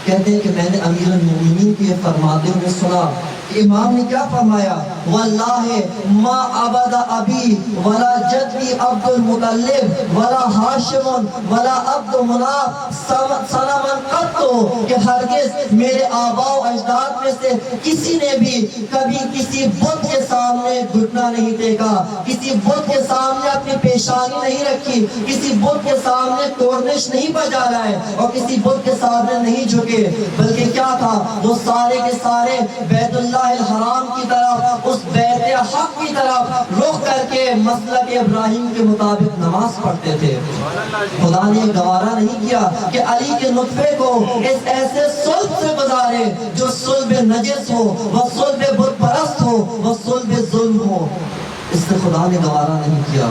کہتے ہیں کہ میں نے امیر المومنین کو یہ فرماتے ہوئے سنا کہ امام نے کیا فرمایا، واللہ ما عبد ابی ولا جدی عبد المطلب ولا ہاشم ولا عبد مناف صنما قط، کہ ہرگز میرے آباء و اجداد میں سے کسی نے بھی کبھی کسی بت کے سامنے گھٹنا نہیں ٹیکا، کسی بت کے سامنے اپنی پیشانی نہیں رکھی، کسی بت کے سامنے کورنش نہیں بجا رہے اور کسی بت کے سامنے نہیں جھکے، بلکہ کیا تھا، وہ سارے کے سارے بیت اللہ الحرام کی طرف، اس بیت حق کی طرف رخ کر کے مسلک ابراہیم کے مطابق نماز پڑھتے تھے۔ خدا نے گوارا نہیں کیا کہ علی کے نطفے کو اس ایسے صلب سے گزارے جو صلب نجس ہو، وہ صلب بت پرست ہو، وہ صلب ظلم ہو، اس سے خدا نے گوارا نہیں کیا۔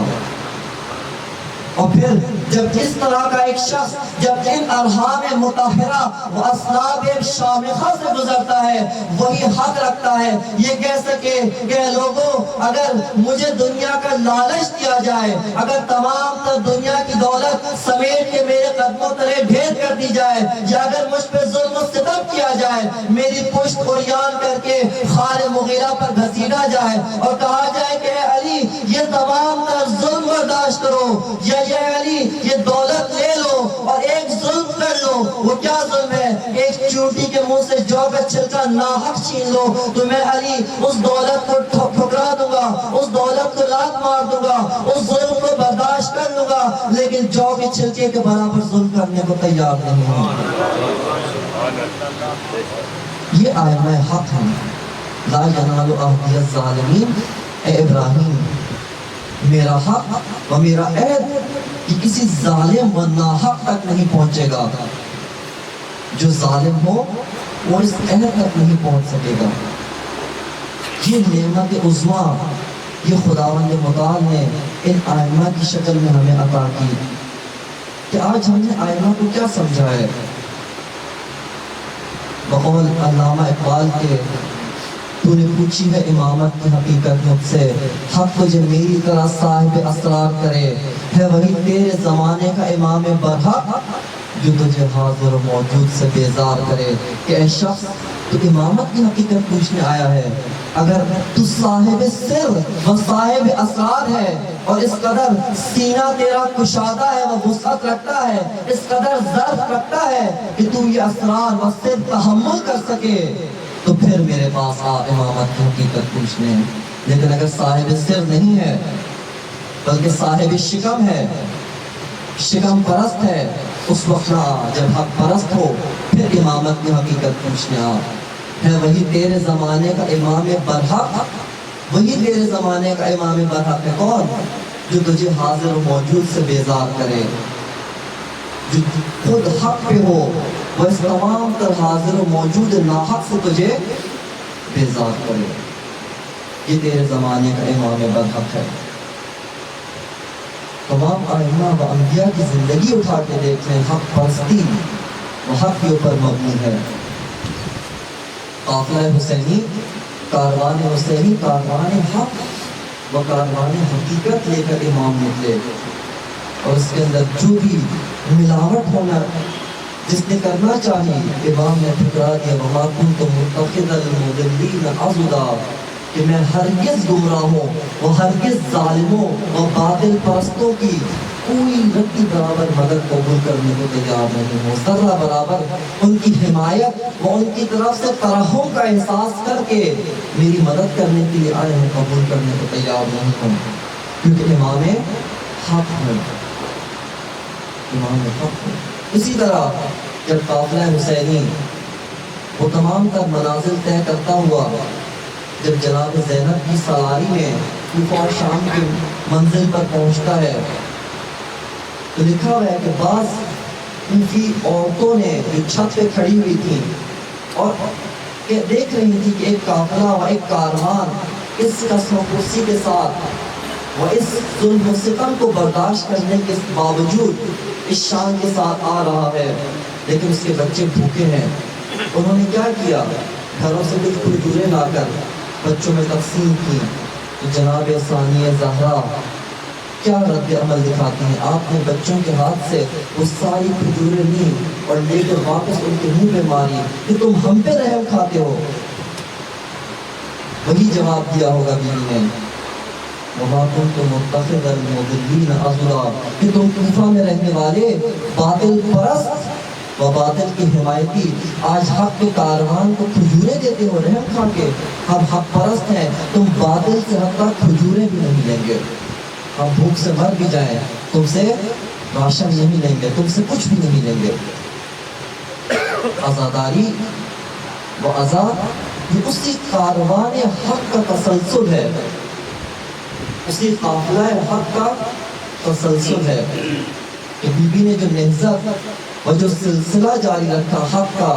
اور پھر جب اس طرح کا ایک شخص جب ان ارحام مطہرہ و اسلاب شامخہ سے گزرتا ہے، وہی حق رکھتا ہے یہ کہہ سکے کہ لوگوں اگر مجھے دنیا کا لالچ دیا جائے، اگر تمام تر دنیا کی دولت سمیٹ کے میرے قدموں تلے ڈھیر کر دی جائے، یا اگر مجھ پہ ظلم و ستم کیا جائے، میری پشت عریان کر کے خال مغیرہ پر گھسیٹا جائے اور کہا جائے کہ اے علی یہ تمام تر ظلم برداشت برداشت کرو، یا یہ علی یہ دولت لے لو اور ایک ظلم کر لو. وہ کیا ظلم ہے؟ ایک چونٹی کے منہ سے جو کا چھلکا ناحق چھین لو تو میں علی اس دولت کو ٹھکرا دوں گا، اس دولت کو لات مار دوں گا، اس ظلم کو برداشت کر لوں گا، لیکن جو کے چھلکے کے برابر ظلم کرنے کو تیار نہیں ہوں. یہ آئمہ حق ہیں. لا ینال عہدی الظالمین، اے ابراہیم میرا حق و میرا عہد کہ کسی ظالم و ناحق تک نہیں پہنچے گا. جو ظالم ہو وہ اس عہد تک نہیں پہنچ سکے گا. یہ نعمت عظمیٰ یہ خداوند متعال نے ان آئمہ کی شکل میں ہمیں عطا کی کہ آج ہم نے آئمہ کو کیا سمجھا ہے. بقول علامہ اقبال کے تو نے پوچھی ہے امامت کی حقیقت مجھ سے، حق تجھے میری طرح صاحب اسرار کرے، ہے وہی تیرے زمانے کا امام برحق جو تجھے حاضر و موجود سے بیزار کرے. کہ اے شخص تو امامت کی حقیقت پوچھنے آیا ہے، اگر تو صاحب سر و صاحب اسرار ہے اور اس قدر سینہ تیرا کشادہ ہے و وسعت رکھتا ہے، اس قدر ظرف رکھتا ہے کہ تو یہ اسرار و سر تحمل کر سکے، تو پھر میرے پاس آ امامت کی حقیقت پوچھنے. لیکن اگر صاحب سر نہیں ہے بلکہ صاحب شکم ہے، شکم پرست ہے، اس وقت جب حق پرست ہو پھر امامت کی حقیقت پوچھنے آ. ہے وہی تیرے زمانے کا امام برحق، وہی تیرے زمانے کا امام برحق ہے. کون؟ جو تجھے حاضر و موجود سے بیزار کرے، جو خود حق پہ ہو وہ اس تمام تر حاضر و موجود ناحق سے تجھے بیزار کرے. یہ تیرے زمانے کا امام برحق ہے. تمام ائمہ و انبیاء کی زندگی اٹھا کے دیکھیں، حق پرستی وہ حق کے اوپر مبنی ہے. قافلہ حسینی، کاروان حسینی، کاروان حق و کاروان حقیقت لے کر امام نکلے، اور اس کے اندر جو بھی ملاوٹ ہونا جس نے کرنا چاہی امام نے ٹھکرا دیا. وما کنت متخذا المضلین عضدا، کہ میں ہرگز گمراہوں و ہرگز ظالموں و باطل پرستوں کی کوئی رتی برابر مدد قبول کرنے کو تیار نہیں ہوں. ذرہ برابر ان کی حمایت و ان کی طرف سے ترحم کا احساس کر کے میری مدد کرنے کے لیے آئے ہیں، قبول کرنے کو تیار نہیں ہوں، کیونکہ امام حق ہے. امام حق ہے. اسی طرح جب قافلہ حسینی وہ تمام تر منازل طے کرتا ہوا جب جناب زینب کی سواری میں کوفہ اور شام کی منزل پر پہنچتا ہے تو لکھا ہوا ہے کہ بعض ان کی عورتوں نے جو چھت پہ کھڑی ہوئی تھی اور دیکھ رہی تھی کہ ایک قافلہ و ایک کاروان اس قسم و کرسی کے ساتھ وہ اس ظلم و ستم کو برداشت کرنے کے باوجود اس شان کے ساتھ آ رہا ہے، لیکن اس کے بچے بھوکے ہیں. انہوں نے کیا کیا؟ گھروں سے کچھ کھجوریں لا کر بچوں میں تقسیم کی. تو جناب ثانیہ زہرا کیا رد عمل دکھاتی ہیں؟ آپ نے بچوں کے ہاتھ سے وہ ساری کھجوریں لی اور لے کر واپس ان کے منہ پہ ماری کہ تم ہم پہ رحم کھاتے ہو. وہی جواب دیا ہوگا بیوی نے، وما كنت متخذا المضلين عضدا، کہ تم کوفہ میں رہنے والے باطل پرست و باطل کی حمایتی آج حق کے کاروان کو کھجوریں دیتے ہو رحم کھا کے. ہم حق پرست ہیں، تم باطل سے حتیٰ کھجوریں بھی نہیں لیں گے. ہم بھوک سے مر بھی جائیں تم سے راشن نہیں لیں گے، تم سے کچھ بھی نہیں لیں گے. عزاداری و آزاد یہ اسی کاروان حق کا تسلسل ہے، اسی قافلہ حق کا تسلسل ہے کہ بی بی نے جو نہضت اور جو سلسلہ جاری رکھا حق کا،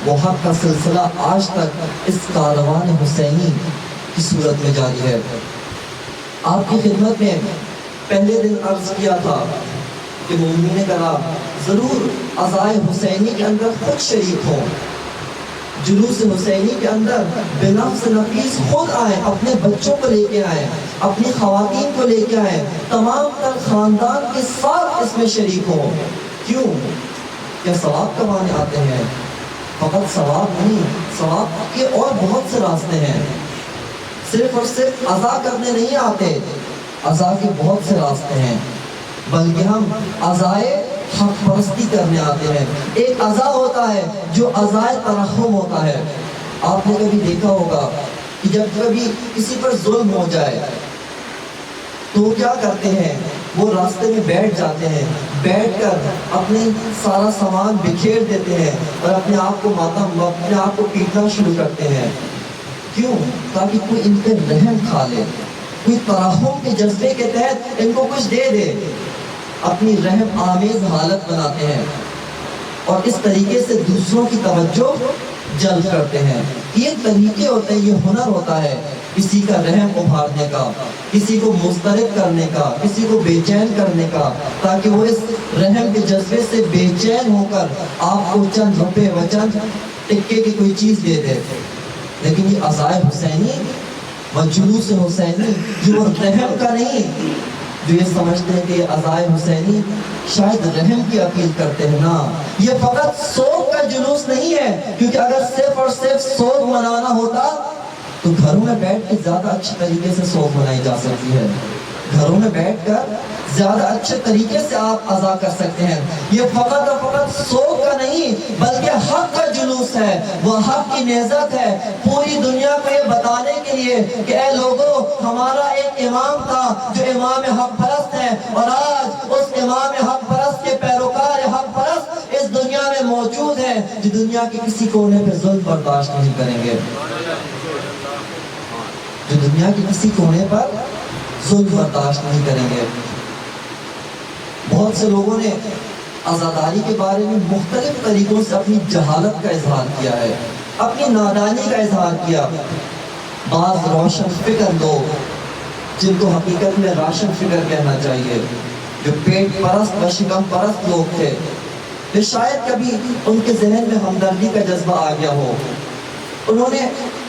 وہ حق کا سلسلہ آج تک اس کاروان حسینی کی صورت میں جاری ہے. آپ کی خدمت میں پہلے دن عرض کیا تھا کہ مومنین کرام ضرور عزائے حسینی کے اندر خود شریک ہوں، جلوس حسینی کے اندر بنفس نفیس خود آئیں، اپنے بچوں کو لے کے آئیں، اپنی خواتین کو لے کے آئیں، تمام تر خاندان کے ساتھ اس میں شریک ہوں. کیوں؟ کیا ثواب کمانے آتے ہیں؟ فقط ثواب نہیں، ثواب کے اور بہت سے راستے ہیں. صرف اور صرف عزا کرنے نہیں آتے، عزا کے بہت سے راستے ہیں، بلکہ ہم عزائے حق پرستی کرنے آتے ہیں۔ ایک عزا ہوتا ہے جو عزائے ترحم ہوتا ہے۔ آپ نے کبھی دیکھا ہوگا کہ جب کبھی کسی پر ظلم ہو جائے تو وہ کیا کرتے ہیں، وہ راستے میں بیٹھ جاتے ہیں، بیٹھ کر اپنے سارا سامان بکھیر دیتے ہیں اور اپنے آپ کو پیٹنا شروع کرتے ہیں۔ کیوں؟ تاکہ کوئی ان پہ رحم کھا لے، کوئی ترحم کے جذبے کے تحت ان کو کچھ دے دے، اپنی رحم آمیز حالت بناتے ہیں اور اس طریقے سے دوسروں کی توجہ جلب کرتے ہیں۔ یہ طریقے ہوتے ہیں، یہ ہنر ہوتا ہے کسی کا رحم ابھارنے کا، کسی کو مضطرب کرنے کا، کسی کو بے چین کرنے کا، تاکہ وہ اس رحم کے جذبے سے بے چین ہو کر آپ کو چند روپے و چند ٹکے کی کوئی چیز دے دے۔ لیکن یہ عزائے حسینی و جلوس حسینی جو رحم کا نہیں، جو یہ سمجھتے ہیں کہ یہ عزائے حسینی شاید رحم کی اپیل کرتے ہیں، نا، یہ فقط سوگ کا جلوس نہیں ہے، کیونکہ اگر صرف اور صرف سوگ منانا ہوتا تو گھروں میں بیٹھ کے زیادہ اچھے طریقے سے سوگ منائی جا سکتی ہے، گھروں میں بیٹھ کر زیادہ اچھے طریقے سے آپ عزا کر سکتے ہیں۔ یہ فقط اور فقط سوگ کا نہیں بلکہ حق کا جلوس ہے، وہ حق کی نہضت ہے، پوری دنیا کو یہ بتانے کے لیے کہ اے لوگوں، ہمارا ایک امام تھا جو امام حق پرست ہے، اور آج اس امام حق پرست کے پیروکار حق پرست اس دنیا میں موجود ہیں جو دنیا کے کسی کونے پہ ظلم برداشت نہیں کریں گے، جو دنیا کے کسی کونے پر ظلم برداشت نہیں کریں گے۔ بہت سے لوگوں نے عزاداری کے بارے میں مختلف طریقوں سے اپنی جہالت کا اظہار کیا ہے، اپنی نادانی کا اظہار کیا۔ بعض روشن فکر لوگ، جن کو حقیقت میں راشن فکر کہنا چاہیے، جو پیٹ پرست و شکم پرست لوگ تھے، کہ شاید کبھی ان کے ذہن میں ہمدردی کا جذبہ آ گیا ہو، انہوں نے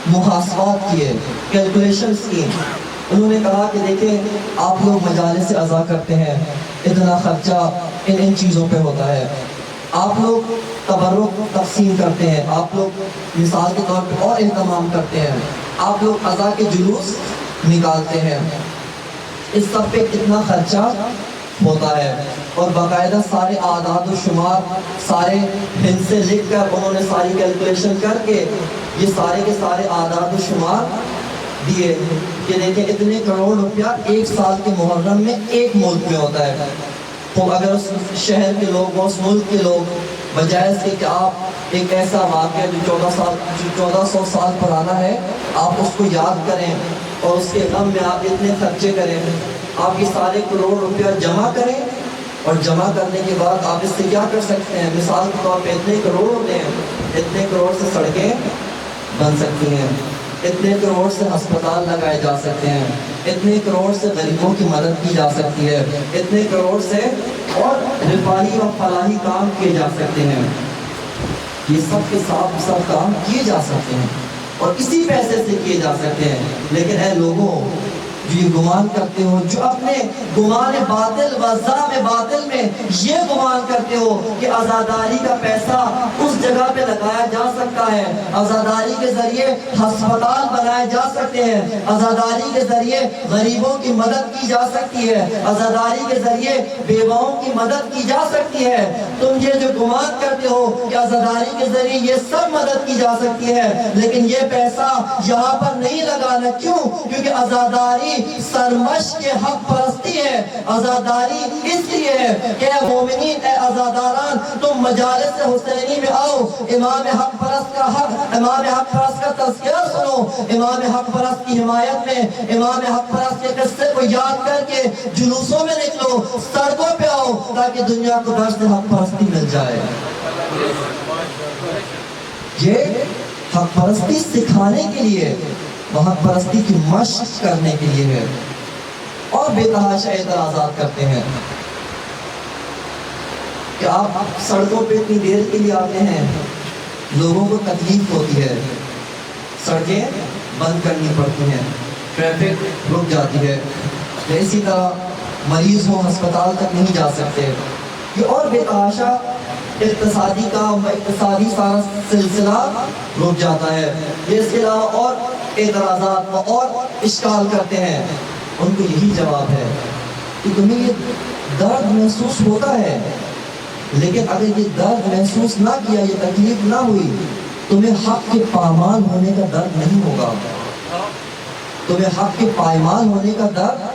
محاسبات کیے، کیلکولیشنز کی۔ انہوں نے کہا کہ دیکھیں، آپ لوگ مجالس سے عزا کرتے ہیں، اتنا خرچہ ان چیزوں پہ ہوتا ہے، آپ لوگ تبرک تقسیم کرتے ہیں، آپ لوگ مثال کے طور پہ اور اہتمام کرتے ہیں، آپ لوگ عزا کے جلوس نکالتے ہیں، اس سب پہ کتنا خرچہ ہوتا ہے، اور باقاعدہ سارے اعداد و شمار سارے ہند سے لکھ کر انہوں نے ساری کیلکولیشن کر کے یہ سارے کے سارے اعداد و شمار دیے کہ دیکھیں اتنے کروڑ روپیہ ایک سال کے محرم میں ایک ملک میں ہوتا ہے۔ تو اگر اس شہر کے لوگ، اس ملک کے لوگ، بجائے اس کے کہ آپ ایک ایسا واقعہ جو 1400 سال پرانا ہے آپ اس کو یاد کریں اور اس کے غم میں آپ اتنے خرچے کریں، آپ یہ سارے کروڑ روپیہ جمع کریں، اور جمع کرنے کے بعد آپ اس سے کیا کر سکتے ہیں، مثال کے طور پہ اتنے کروڑ ہوتے ہیں، اتنے کروڑ سے سڑکیں بن سکتی ہیں، اتنے کروڑ سے ہسپتال لگائے جا سکتے ہیں، اتنے کروڑ سے غریبوں کی مدد کی جا سکتی ہے، اتنے کروڑ سے اور رفاہی اور فلاحی کام کیے جا سکتے ہیں۔ یہ سب کے سب کام کیے جا سکتے ہیں اور اسی پیسے سے کیے جا سکتے ہیں، لیکن اے لوگوں جو یہ گمان کرتے ہو، جو اپنے گمان باطل و زعم باطل میں یہ گمان کرتے ہو کہ عزاداری کا پیسہ اس جگہ پہ لگایا جا سکتا ہے، عزاداری کے ذریعے ہسپتال بنائے جا سکتے ہیں، عزاداری کے ذریعے غریبوں کی مدد کی جا سکتی ہے، عزاداری کے ذریعے بیواؤں کی مدد کی جا سکتی ہے، تم یہ جو گمان کرتے ہو کہ عزاداری کے ذریعے یہ سب مدد کی جا سکتی ہے، لیکن یہ پیسہ یہاں پر نہیں لگانا۔ کیوں؟ کیونکہ عزاداری سرمش کے حق پرستی ہے، عزاداری اس لیے ہے کہ اے مومنین، اے عزاداران، تم مجالس حسینی میں آؤ، امام حق پرست کا تذکرہ سنو، امام حق پرست کی حمایت میں امام حق پرست کے قصے کو یاد کر کے جلوسوں میں نکلو، سڑکوں پہ آؤ، تاکہ دنیا کو درس حق پرستی مل جائے۔ یہ حق پرستی سکھانے کے لیے، حق پرستی کی مشق کرنے کے لیے ہے، اور بے تحاشا اعتراضات کرتے ہیں کہ آپ سڑکوں پہ اتنی دیر کے لیے آتے ہیں، لوگوں کو تکلیف ہوتی ہے، سڑکیں بند کرنی پڑتی ہیں، ٹریفک رک جاتی ہے، اسی طرح مریض ہو ہسپتال تک نہیں جا سکتے، یہ اور بے تحاشا اقتصادی کام، اقتصادی سارا سلسلہ رک جاتا ہے۔ یہ اس کے علاوہ اور اعتراضات اور اشکال کرتے ہیں، ان کو یہی جواب ہے کہ تمہیں یہ درد محسوس ہوتا ہے، لیکن اگر یہ درد محسوس نہ کیا، یہ تکلیف نہ ہوئی، تمہیں حق کے پامال ہونے کا درد نہیں ہوگا، تمہیں حق کے پائمال ہونے کا درد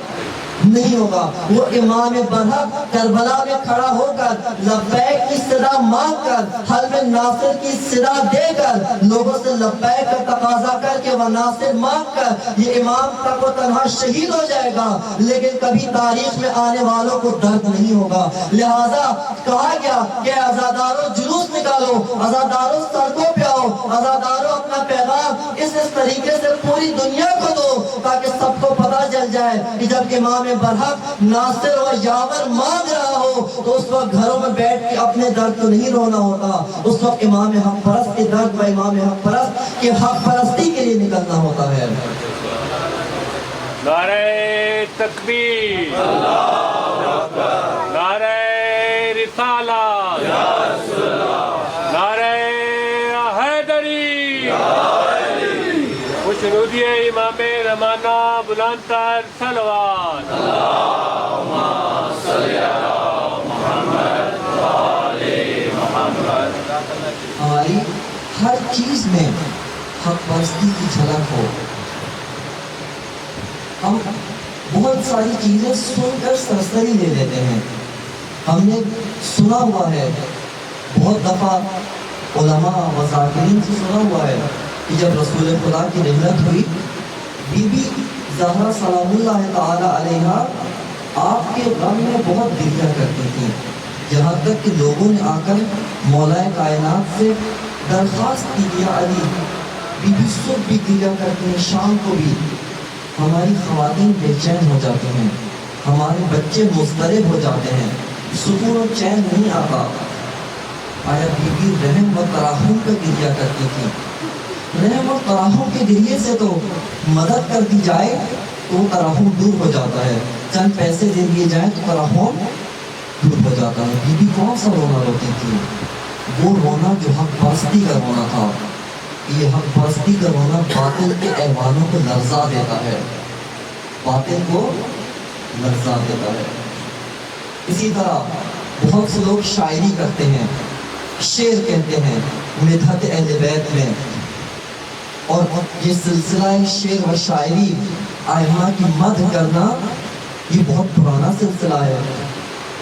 نہیں ہوگا۔ وہ امام برحق کربلا میں کھڑا ہو کر لبیک کی صدا مانگ کر، حلم ناصر کی صدا دے کر، لوگوں سے لبیک کا تقاضا کر کے وہ ناصر مانگ کر یہ امام تک و تنہا شہید ہو جائے گا، لیکن کبھی تاریخ میں آنے والوں کو درد نہیں ہوگا۔ لہٰذا کہا گیا کہ عزاداروں جلوس نکالو، عزاداروں سڑکوں پہ آؤ، عزاداروں اپنا پیغام اس طریقے سے پوری دنیا کو دو تاکہ سب کو پتہ چل جائے کہ جب امام برحق ناصر و یاور مانگ رہا ہو تو اس وقت گھروں میں بیٹھ کے اپنے درد کو نہیں رونا ہوتا، اس وقت امام حق پرست کے درد و امام حق پرست کے حق پرستی کے لیے نکلنا ہوتا ہے۔ نعرہ تکبیر، نعرہ رسالت، نعرہ حیدری، خوشنودی امام زمانہ بلند تر صلوات۔ ہماری ہر چیز میں حق پرستی کی جھلک ہو۔ ہم بہت ساری چیزیں سن کر سرسری لے لیتے ہیں۔ ہم نے سنا ہوا ہے، بہت دفعہ علماء و ذاکرین سے سنا ہوا ہے کہ جب رسول خدا کی رحلت ہوئی، بی بی زہرا سلام اللہ تعالی علیہا آپ کے غم میں بہت گریہ کرتی تھیں، یہاں تک کہ لوگوں نے آ کر مولا کائنات سے درخواست کی یا علی، بی بی صبح بھی گریہ کرتی ہیں، شام کو بھی۔ ہماری خواتین بے چین ہو جاتی ہیں، ہمارے بچے مضطرب ہو جاتے ہیں، سکون و چین نہیں آتا۔ آیا بی بی رحم و تراحم کا گریہ کرتی تھی؟ رحم و تراحم کے ذریعے سے تو مدد کر دی جائے تو تراحم دور ہو جاتا ہے، چند پیسے دے دیے جائیں تو تراحم دور ہو جاتا ہے۔ بی بی کون سا رونا روتی تھی؟ وہ رونا جو حق پرستی کا رونا تھا۔ یہ حق پرستی کا رونا باطل کے ایوانوں کو لرزا دیتا ہے، باطل کو لرزا دیتا ہے۔ اسی طرح بہت سے لوگ شاعری کرتے ہیں، شعر کہتے ہیں مدحت اہل بیت میں، اور یہ سلسلہ شعر و شاعری ائمہ کی مدح کرنا یہ بہت پرانا سلسلہ ہے۔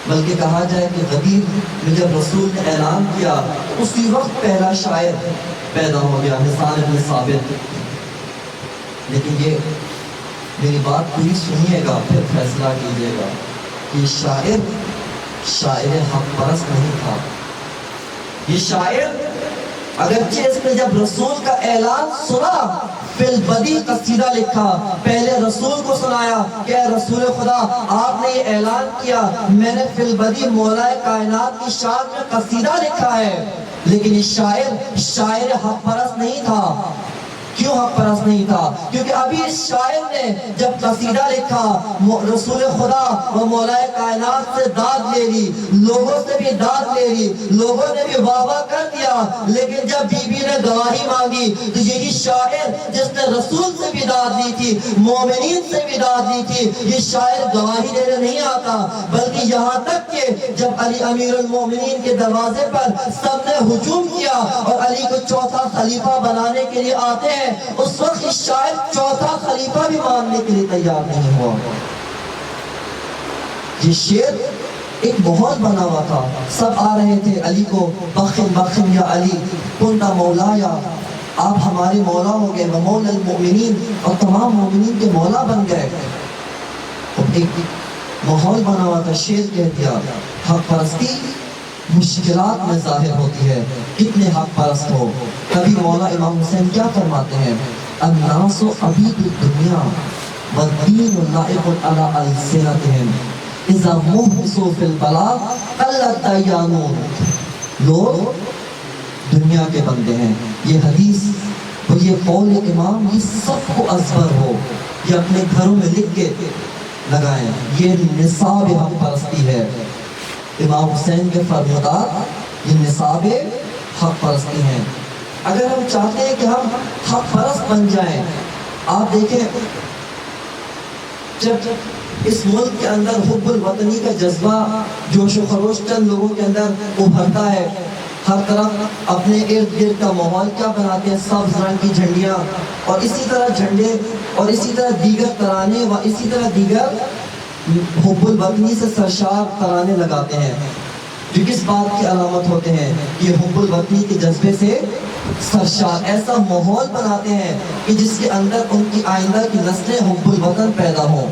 بلکہ کہا جائے کہ غدیر میں جب رسول نے اعلان کیا اسی وقت پہلا شاعر پیدا ہو گیا، حسان بن ثابت۔ لیکن یہ میری بات پوری سنیے گا پھر فیصلہ کیجیے گا کہ یہ شاعر حق پرست نہیں تھا۔ یہ شاعر اگرچہ اس نے جب رسول کا اعلان سنا فی البدی قصیدہ لکھا، پہلے رسول کو سنایا کہ اے رسول خدا آپ نے یہ اعلان کیا، میں نے فی البدی مولا کائنات کی شان میں قصیدہ لکھا ہے، لیکن یہ شاعر حق پرست نہیں تھا۔ کیوں حق پرست نہیں تھا؟ کیونکہ ابھی اس شاعر نے جب قصیدہ لکھا رسول خدا و مولا کائنات سے داد لے لی، لوگوں سے بھی داد لے لی، لوگوں نے بھی واہ واہ کر دیا، لیکن جب بی بی نے گواہی مانگی تو یہی شاعر جس نے رسول سے بھی داد لی تھی، مومنین سے بھی داد لی تھی، یہ شاعر گواہی دینے نہیں آتا، بلکہ یہاں تک کہ جب علی امیر المومنین کے دروازے پر سب نے ہجوم کیا اور علی کو چوتھا خلیفہ بنانے کے لیے آتے ہیں، اس وقت اس شاعر چوتھا خلیفہ بھی ماننے کے لیے تیار نہیں ہوا۔ یہ شعر ایک ماحول بنا ہوا تھا، سب آ رہے تھے علی کو بخشم بخشم یا علی کنتا مولایا، آپ ہمارے مولا ہو گئے، مولا المؤمنین، اور تمام مومنین کے مولا بن گئے۔ ایک ماحول بنا ہوا تھا، شعر کہہ دیا حق پرستی مشکلات میں ظاہر ہوتی ہے، کتنے حق پرست ہو۔ کبھی مولا امام حسین کیا فرماتے ہیں؟ الناس عبید الدنیا والدین لائق علی السنتہم اذا محبسوا فی البلاء قلت دیانون۔ لوگ دنیا کے بندے ہیں، یہ حدیث اور یہ قول امام یہ سب کو ازبر ہو، یہ اپنے گھروں میں لکھ کے لگائیں، یہ نصاب حق پرستی ہے۔ امام حسین کے فرمودات یہ نصاب حق پرستی ہیں۔ اگر ہم چاہتے ہیں کہ ہم حق پرست بن جائیں، آپ دیکھیں جب اس ملک کے اندر حب الوطنی کا جذبہ جوش و خروش چند لوگوں کے اندر ابھرتا ہے، ہر طرف اپنے ارد گرد کا ماحول کیا بناتے ہیں، سبز رنگ کی جھنڈیاں، اور اسی طرح جھنڈے اور اسی طرح دیگر ترانے و اسی طرح دیگر حب الوطنی سے سرشار ترانے لگاتے ہیں، جو کس بات کی علامت ہوتے ہیں؟ یہ حب الوطنی کے جذبے سے سرشار ایسا ماحول بناتے ہیں کہ جس کے اندر ان کی آئندہ کی نسلیں حب الوطن پیدا ہوں۔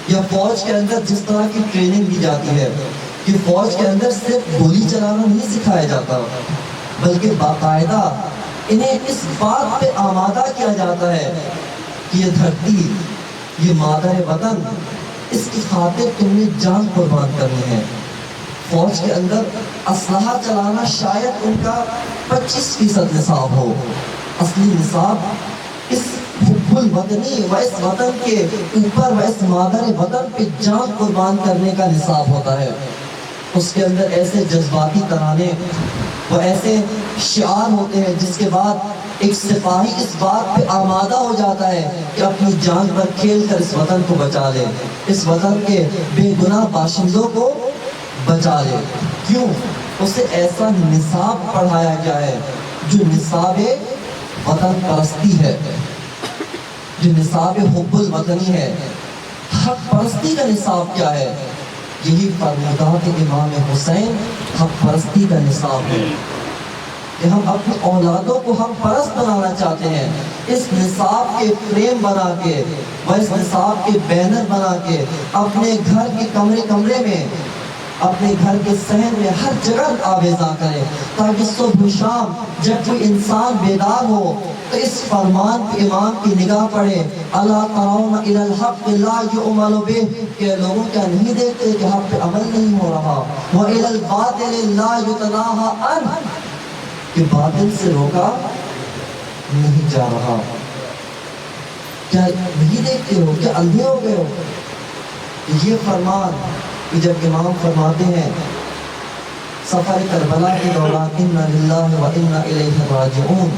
یا فوج کے اندر جس طرح کی ٹریننگ دی جاتی ہے کہ فوج کے اندر صرف گولی چلانا نہیں سکھایا جاتا، بلکہ باقاعدہ انہیں اس بات پہ آمادہ کیا جاتا ہے کہ یہ دھرتی، یہ مادر وطن، اس کی خاطر تم نے جان قربان کرنی ہے۔ فوج کے اندر اسلحہ چلانا شاید ان کا 25% نصاب ہو، اصلی نصاب اس حب الوطنی و اس وطن کے اوپر و اس مادر وطن پہ جان قربان کرنے کا نصاب ہوتا ہے۔ اس کے اندر ایسے جذباتی ترانے و ایسے شعار ہوتے ہیں جس کے بعد ایک سپاہی اس بات پہ آمادہ ہو جاتا ہے کہ اپنی جان پر کھیل کر اس وطن کو بچا لے، اس وطن کے بے گناہ باشندوں کو بچا لے۔ کیوں؟ اسے ایسا نصاب پڑھایا گیا ہے جو نصاب وطن پرستی ہے، جو نصاب حب الوطنی ہے۔ حق پرستی کا نصاب کیا ہے؟ یہی فرمودات امام حسین حق پرستی کا نصاب ہے کہ ہم اپنی اولادوں کو حق پرست بنانا چاہتے ہیں۔ اس نصاب کے فریم بنا کے و اس نصاب کے بینر بنا کے اپنے گھر کے کمرے میں، اپنے گھر کے صحن میں ہر جگہ آویزاں کریں، تاکہ صبح و شام جب کوئی انسان بیدار ہو تو اس فرمان پہ امام کی نگاہ پڑے، الا ترون الی الحق لا یعمل بہ، کہ لوگوں کیا نہیں دیکھتے کہ حق پہ عمل نہیں ہو رہا، والی الباطل لا یتناہی عنہ، کہ باطل سے روکا نہیں جا رہا۔ کیا نہیں دیکھتے ہو؟ کیا اندھے ہو گئے ہو؟ یہ فرمان کہ جب امام فرماتے ہیں سفر کربلا کے دوران انا للہ و انا الیہ راجعون،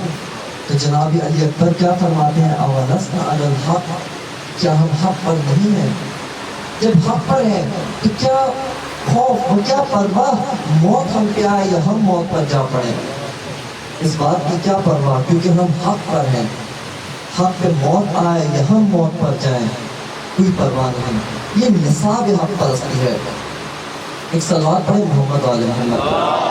تو جناب علی اکبر کیا فرماتے ہیں؟ اولسنا علی الحق، کیا ہم حق پر نہیں ہیں؟ جب حق پر ہیں تو کیا خوف و کیا پرواہ موت ہم پہ آئے یا ہم موت پر جا پڑیں؟ اس بات کی کیا پرواہ، کیونکہ ہم حق پر ہیں۔ حق پہ موت آئے یا ہم موت پر جائیں، کوئی پرواہ نہیں۔ یہ نصاب حق پرستی ہے۔ ایک صلوات پڑھے محمد آل محمد۔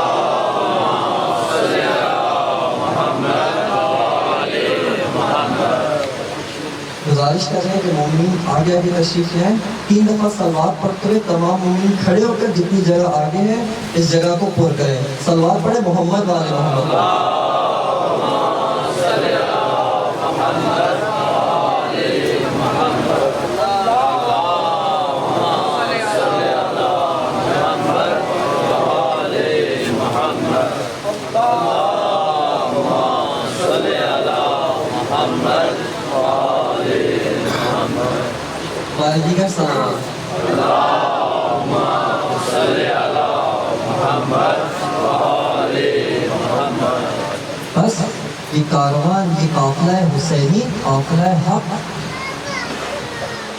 گزارش کر رہے ہیں کہ مومنین آگے آگے تشریف لائیں، 3 دفعہ صلوات پڑھتے ہوئے تمام مومنین کھڑے ہو کر جتنی جگہ آگے ہے اس جگہ کو پر کریں۔ صلوات پڑھے محمد آل محمد۔ دیگر سلام۔ بس یہ کاروان، یہ قافلہ حسینی، قافلہ حق۔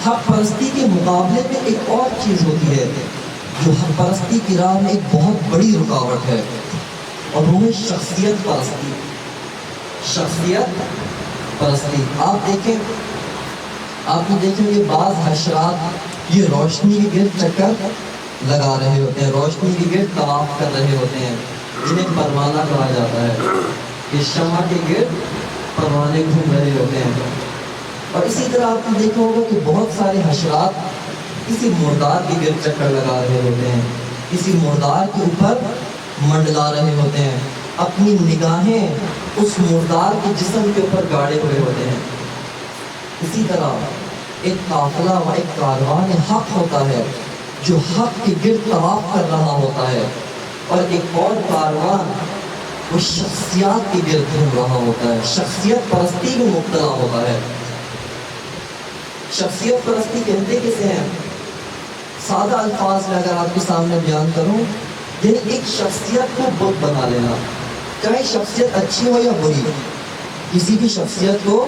حق پرستی کے مقابلے میں ایک اور چیز ہوتی ہے جو حق پرستی کی راہ میں ایک بہت بڑی رکاوٹ ہے، اور وہ ہے شخصیت پرستی۔ شخصیت پرستی آپ نے دیکھیں کہ بعض حشرات یہ روشنی کے گرد چکر لگا رہے ہوتے ہیں، روشنی کے گرد طواف کر رہے ہوتے ہیں، جنہیں پروانہ کہا جاتا ہے، کہ شمع کے گرد پروانے گھوم رہے ہوتے ہیں۔ اور اسی طرح آپ نے دیکھا ہوگا کہ بہت سارے حشرات کسی مردار کے گرد چکر لگا رہے ہوتے ہیں، کسی مردار کے اوپر منڈلا رہے ہوتے ہیں، اپنی نگاہیں اس مردار کے جسم کے اوپر گاڑے ہوئے ہوتے ہیں۔ اسی طرح ایک قافلہ و ایک کاروان حق ہوتا ہے جو حق کے گرد طواف کر رہا ہوتا ہے، اور ایک اور کاروان وہ شخصیات کے گرد گھوم رہا ہوتا ہے، شخصیت پرستی میں مبتلا ہوتا ہے۔ شخصیت پرستی کہتے کسے ہیں؟ سادہ الفاظ میں اگر آپ کے سامنے بیان کروں، یعنی ایک شخصیت کو بت بنا لینا، چاہے شخصیت اچھی ہو یا بری، کسی بھی شخصیت کو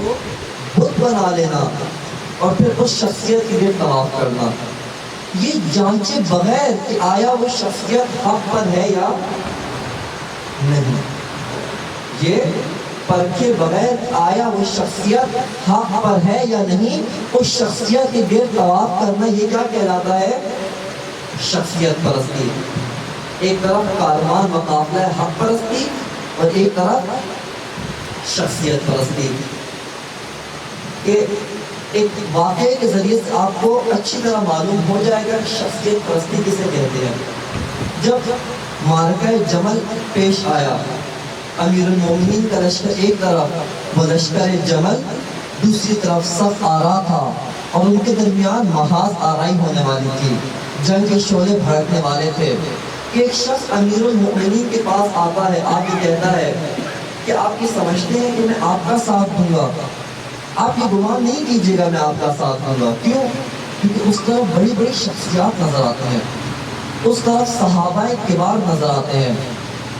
بت بنا لینا، اور پھر اس شخصیت کے لیے طواف کرنا، یہ جانچے بغیر کہ آیا وہ شخصیت حق پر ہے یا نہیں، یہ پرکھے بغیر آیا وہ شخصیت حق پر ہے یا نہیں، اس شخصیت کے لیے طواف کرنا، یہ کیا کہلاتا ہے؟ شخصیت پرستی۔ ایک طرف کاروان و قافلہ حق پرستی اور ایک طرف شخصیت پرستی۔ ایک واقعے کے ذریعے سے آپ کو اچھی طرح معلوم ہو جائے گا کہ شخصیت پرستی کسے کہتے ہیں۔ جب معرکہ جمل پیش آیا، امیر المومنین کا لشکر ایک طرف، وہ لشکر جمل دوسری طرف صف آرا تھا، اور ان کے درمیان محاذ آرائی ہونے والی تھی، جنگ کے شعلے بھڑکنے والے تھے۔ ایک شخص امیر المومنین کے پاس آتا ہے، آپ یہ کہتا ہے کہ آپ یہ سمجھتے ہیں کہ میں آپ کا ساتھ دوں گا؟ آپ یہ گمان نہیں کیجیے گا میں آپ کا ساتھ دوں گا۔ کیوں؟ کیونکہ اس طرف بڑی بڑی شخصیات نظر آتے ہیں، اس طرف صحابہ کبار نظر آتے ہیں،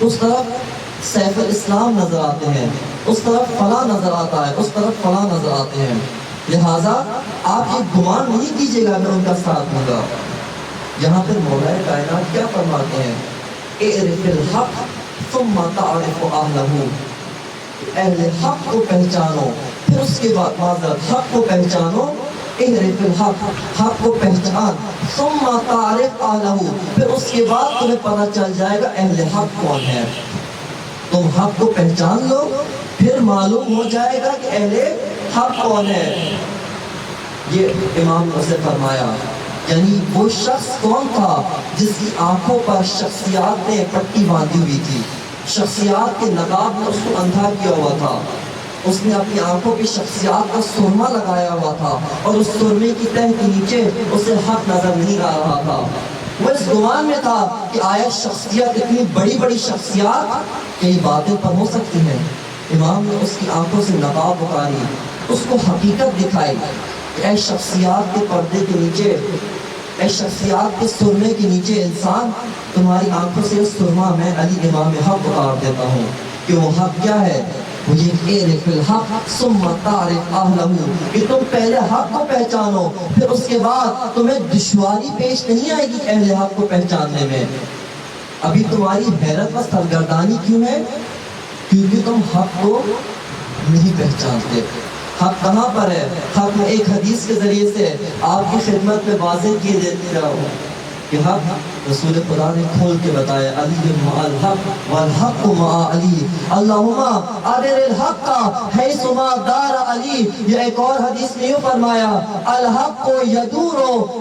اس طرف سیف الاسلام نظر آتے ہیں، اس طرف فلاں نظر آتا ہے، اس طرف فلاں نظر آتے ہیں، لہٰذا آپ یہ گمان نہیں کیجیے گا میں ان کا ساتھ دوں گا۔ یہاں پر مولا کائنات کیا فرماتے ہیں؟ اعرف الحق ثم تعرف اہلہ، اہل حق کو پہچانو پھر اس کے بعد معذرت حق کو پہچانو، اعرف الحق، حق کو پہچان، ثم تعرف اہلہ، پھر اس کے بعد تمہیں پتہ چل جائے گا اہل حق کون ہے۔ تم حق کو پہچان لو، پھر معلوم ہو جائے گا کہ اہل حق کون ہے۔ یہ امام نے فرمایا، یعنی وہ شخص کون تھا جس کی آنکھوں پر شخصیات نے پٹی باندھی ہوئی تھی، شخصیات کے نقاب نے اس کو اندھا کیا ہوا تھا، اس نے اپنی آنکھوں کی شخصیات کا سرما لگایا ہوا تھا، اور اس سرمے کی تہ کے نیچے اسے حق نظر نہیں آ رہا تھا۔ وہ اس گمان میں تھا کہ آیا شخصیت، اتنی بڑی بڑی شخصیات کئی باتیں پر ہو سکتی ہیں۔ امام نے اس کی آنکھوں سے نقاب اتاری، اس کو حقیقت دکھائی کہ اے شخصیات کے پردے کے نیچے، اے شخصیات کے سرمے کے نیچے انسان، تمہاری آنکھوں سے سرما میں علی امام حق اتار دیتا ہوں کہ وہ حق کیا ہے؟ وہ یہ اعرف الحق ثم تعرف اہلہ، کہ تم پہلے حق کو پہچانو، پھر اس کے بعد تمہیں دشواری پیش نہیں آئے گی اہل حق کو پہچاننے میں۔ ابھی تمہاری حیرت و سرگردانی کیوں ہے؟ کیونکہ تم حق کو نہیں پہچانتے۔ حق کہاں پر ہے؟ حق میں ایک حدیث کے ذریعے سے آپ کی خدمت میں واضح کیے دیتے رہا ہوں کہ حق رسول خدا نے کھول کے بتایا، علی مع الحق والحق مع علی، اللہم ادر الحق حیث ما دار علی۔ یہ ایک اور حدیث میں یوں فرمایا، الحق یدور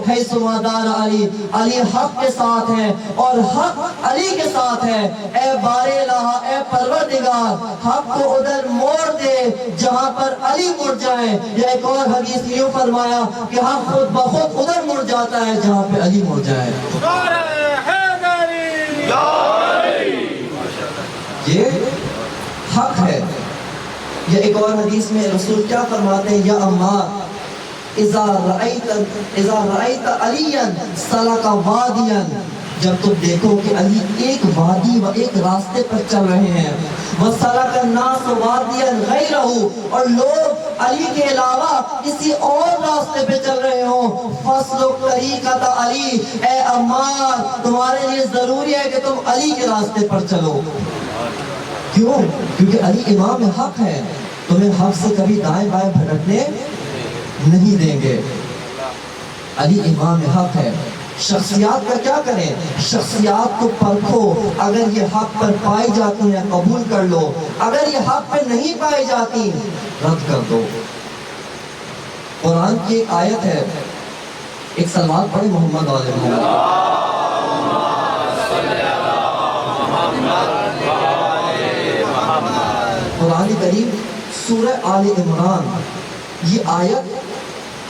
حیث ما دار علی، علی حق کے ساتھ ہے اور حق علی کے ساتھ ہے۔ اے بار الہ، اے پروردگار، حق کو ادھر موڑ دے جہاں پر علی مڑ جائے۔ یہ ایک اور حدیث میں یوں فرمایا کہ حق خود بخود ادھر مڑ جاتا ہے جہاں پہ علی مڑ جائے۔ یہ حق ہے۔ یہ ایک اور حدیث میں رسول کیا فرماتے ہیں؟ یا عمار اذا رأیت علیٰ سلک وادیا، جب تم دیکھو کہ علی ایک وادی و ایک راستے پر چل رہے ہیں، وَسَلَكَ النَّاسُ وَادِيًا غَيْرَهُ، اور لوگ علی کے علاوہ کسی اور راستے پہ چل رہے ہوں، فَاسْلُكْ طَرِيقَةَ عَلِي، اے عمار تمہارے لیے ضروری ہے کہ تم علی کے راستے پر چلو۔ کیوں؟ کیونکہ علی امام حق ہے، تمہیں حق سے کبھی دائیں بائیں بھٹکنے نہیں دیں گے۔ علی امام حق ہے۔ شخصیات کا کیا کریں؟ شخصیات کو پرکھو، اگر یہ حق پر پائی جاتی ہیں قبول کر لو، اگر یہ حق پر نہیں پائی جاتی رد کر دو۔ قرآن کی ایک آیت ہے، ایک سلوات پڑھیں محمد علیہ محمد۔ قرآن کریم سورہ آل عمران، یہ آیت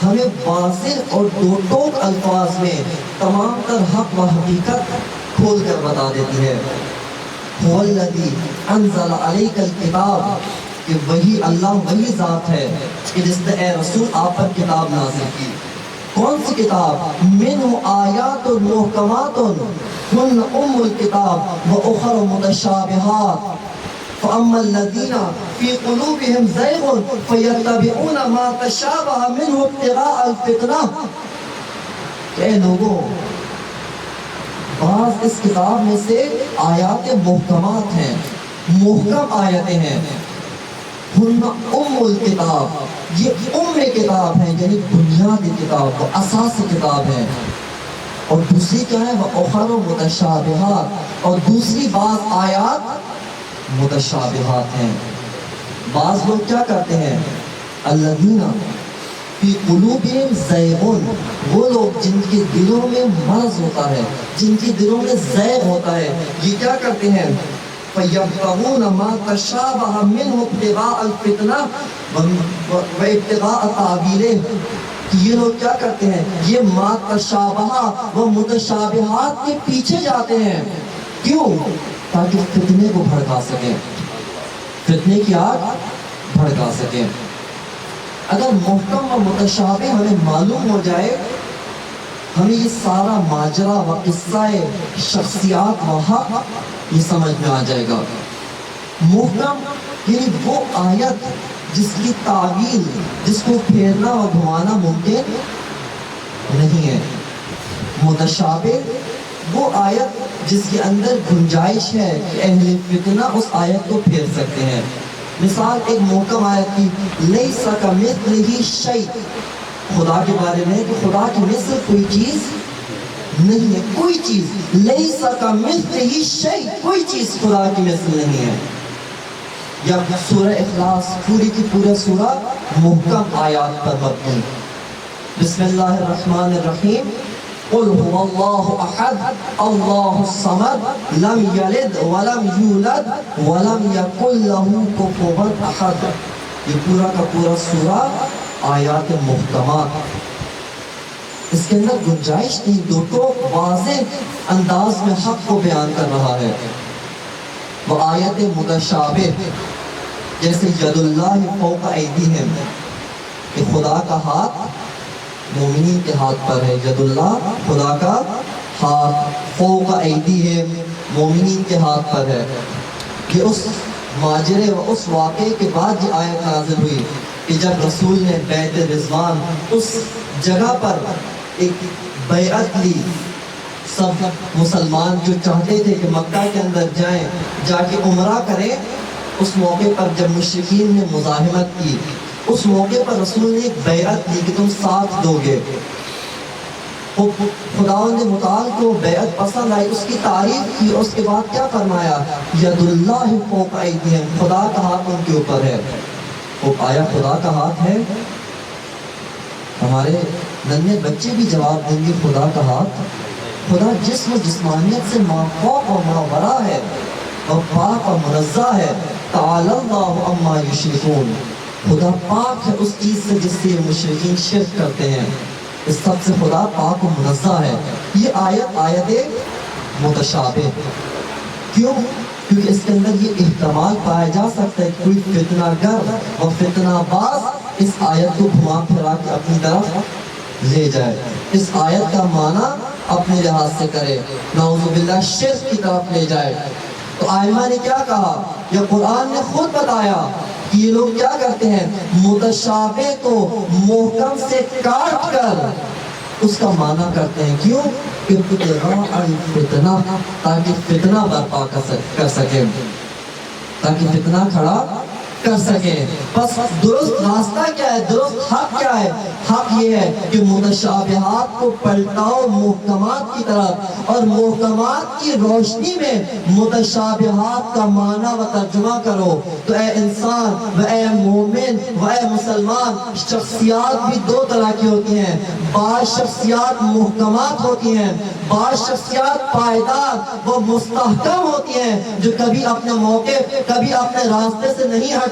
ہمیں واضح اور دو ٹوک الفاظ میں تمام تر حق و حقیقت کھول کر بتا دیتی ہے۔ هو الذی انزل علیک الکتاب، کہ وہی اللہ وہی ذات ہے کہ جس نے اے رسول آپ پر کتاب نازل کی۔ کون سی کتاب؟ منہ آیات محکمات ہن ام الکتاب و اخر متشابہات، فَأَمَّا الَّذِينَ فِي قُلُوبِهِمْ زَيْغٌ فَيَتَّبِعُونَ مَا تَشَابَهَ مِنْهُ ابْتِغَاءَ الْفِتْنَةِ کہ اے لوگوں، بعض اس کتاب میں سے آیات محکمات ہیں، محکم آیتیں ہیں، ہن ام الکتاب، یہ ام کتاب ہے، یعنی بنیادی کتاب، اساسی کتاب ہے. اور دوسری کیا ہے؟ وَأُخَرُ مُتَشَابِهَاتٌ، اور دوسری بعض آیات متشابہات ہیں. بعض لوگ کیا کرتے ہیں؟ الذین فی قلوبہم زیغ، وہ لوگ جن کے دلوں میں مرض ہوتا ہے، جن کے دلوں میں زیغ ہوتا ہے، یہ کیا کرتے ہیں؟ فَيَبْتَغُونَ مَا تَشَابَهَ مِنْهُ ابْتِغَاءَ الْفِتْنَةِ وَابْتِغَاءَ تَأْوِيلِهِ کہ یہ لوگ کیا کرتے ہیں؟ یہ ما تشابہ و متشابہات کے پیچھے جاتے ہیں. کیوں؟ تاکہ فتنے کو بھڑکا سکیں، فتنے کی آگ بھڑکا سکیں. اگر محکم و متشابہ ہمیں معلوم ہو جائے، ہمیں یہ سارا ماجرا و قصہ شخصیات و حق یہ سمجھ میں آ جائے گا. محکم یعنی وہ آیت جس کی تعویل، جس کو پھیرنا اور گھمانا ممکن نہیں ہے. متشابہ وہ آیت جس کے اندر گنجائش ہے کہ اہل فتنہ اس آیت کو پھیر سکتے ہیں. مثال ایک محکم آیت کی، لیس کمثلہ شیء، خدا کے بارے میں کہ خدا کی مثل کوئی چیز نہیں ہے، کوئی چیز، لیس کمثلہ شیء، کوئی چیز خدا کی مثل نہیں ہے. یا سورہ اخلاص پوری کی پورا سورہ محکم آیات پر مبنی. بسم اللہ الرحمن الرحیم، قل هو اللہ احد اللہ الصمد لم یلد ولم یولد ولم یکن له کفوا احد. یہ پورا کا پورا سورہ آیات محکمات، اس کے اندر گنجائش نہیں، دو ٹوک واضح انداز میں حق کو بیان کر رہا ہے. وہ آیت متشابہ جیسے ید اللہ فوق ایدیہم کہ خدا کا ہاتھ مومنین کے ہاتھ پر ہے. ید اللہ خدا کا ہاتھ، فوق ایدیہم مومنین کے ہاتھ پر ہے. کہ اس ماجرے و اس واقعے کے بعد یہ آیت نازل ہوئی کہ جب رسول نے بیعت رضوان اس جگہ پر ایک بیعت لی، سب مسلمان جو چاہتے تھے کہ مکہ کے اندر جائیں، جا کے عمرہ کریں، اس موقع پر جب مشرکین نے مزاحمت کی، اس موقع پر رسول نے ایک بیعت لی کہ تم ساتھ دو گے. خداوند متعال کو بیعت پسند آئی، اس کی تعریف کی، اس کے بعد کیا فرمایا؟ ید اللہ فوق ایدیہم، خدا کا ہاتھ ان کے اوپر ہے. وہ آیا خدا کا ہاتھ ہے؟ ہمارے ننھے بچے بھی جواب دیں گے خدا کا ہاتھ. خدا جسم و جسمانیت سے ما فوق و ما ورا ہے اور پاک و منزہ ہے. تعالی اللہ عما یشرکون، خدا پاک ہے اس چیز سے جس سے مشرکین شرک کرتے ہیں. اس سب سے خدا پاک و منزہ ہے. یہ آیت متشابہ. کیوں؟ کیونکہ اس کے اندر یہ احتمال پایا جا سکتا ہے کہ کوئی فتنہ گر اور فتنہ باز اس آیت کو گھما پھرا کے اپنی طرف لے جائے، اس آیت کا معنی اپنے لحاظ سے کرے، نعوذ باللہ شرک کی طرف لے جائے. تو آئمہ نے کیا کہا؟ یہ قرآن نے خود بتایا کہ یہ لوگ کیا کرتے ہیں؟ متشابہ کو محکم سے کاٹ کر اس کا معنی کرتے ہیں. کیوں؟ ابتغاء الفتنہ، تاکہ فتنہ برپا کر سکیں، تاکہ فتنہ کھڑا کر سکیں. بس درست راستہ کیا ہے؟ درست حق کیا ہے؟ حق یہ ہے کہ متشابہات کو پلٹاؤ محکمات کی طرف، اور محکمات کی روشنی میں متشابہات کا معنی و ترجمہ کرو. تو اے انسان و اے مومن و اے مسلمان، شخصیات بھی دو طرح کی ہوتی ہیں. بعض شخصیات محکمات ہوتی ہیں، بعض شخصیات پائیدار و مستحکم ہوتی ہیں جو کبھی اپنے موقع، کبھی اپنے راستے سے نہیں ہٹتی.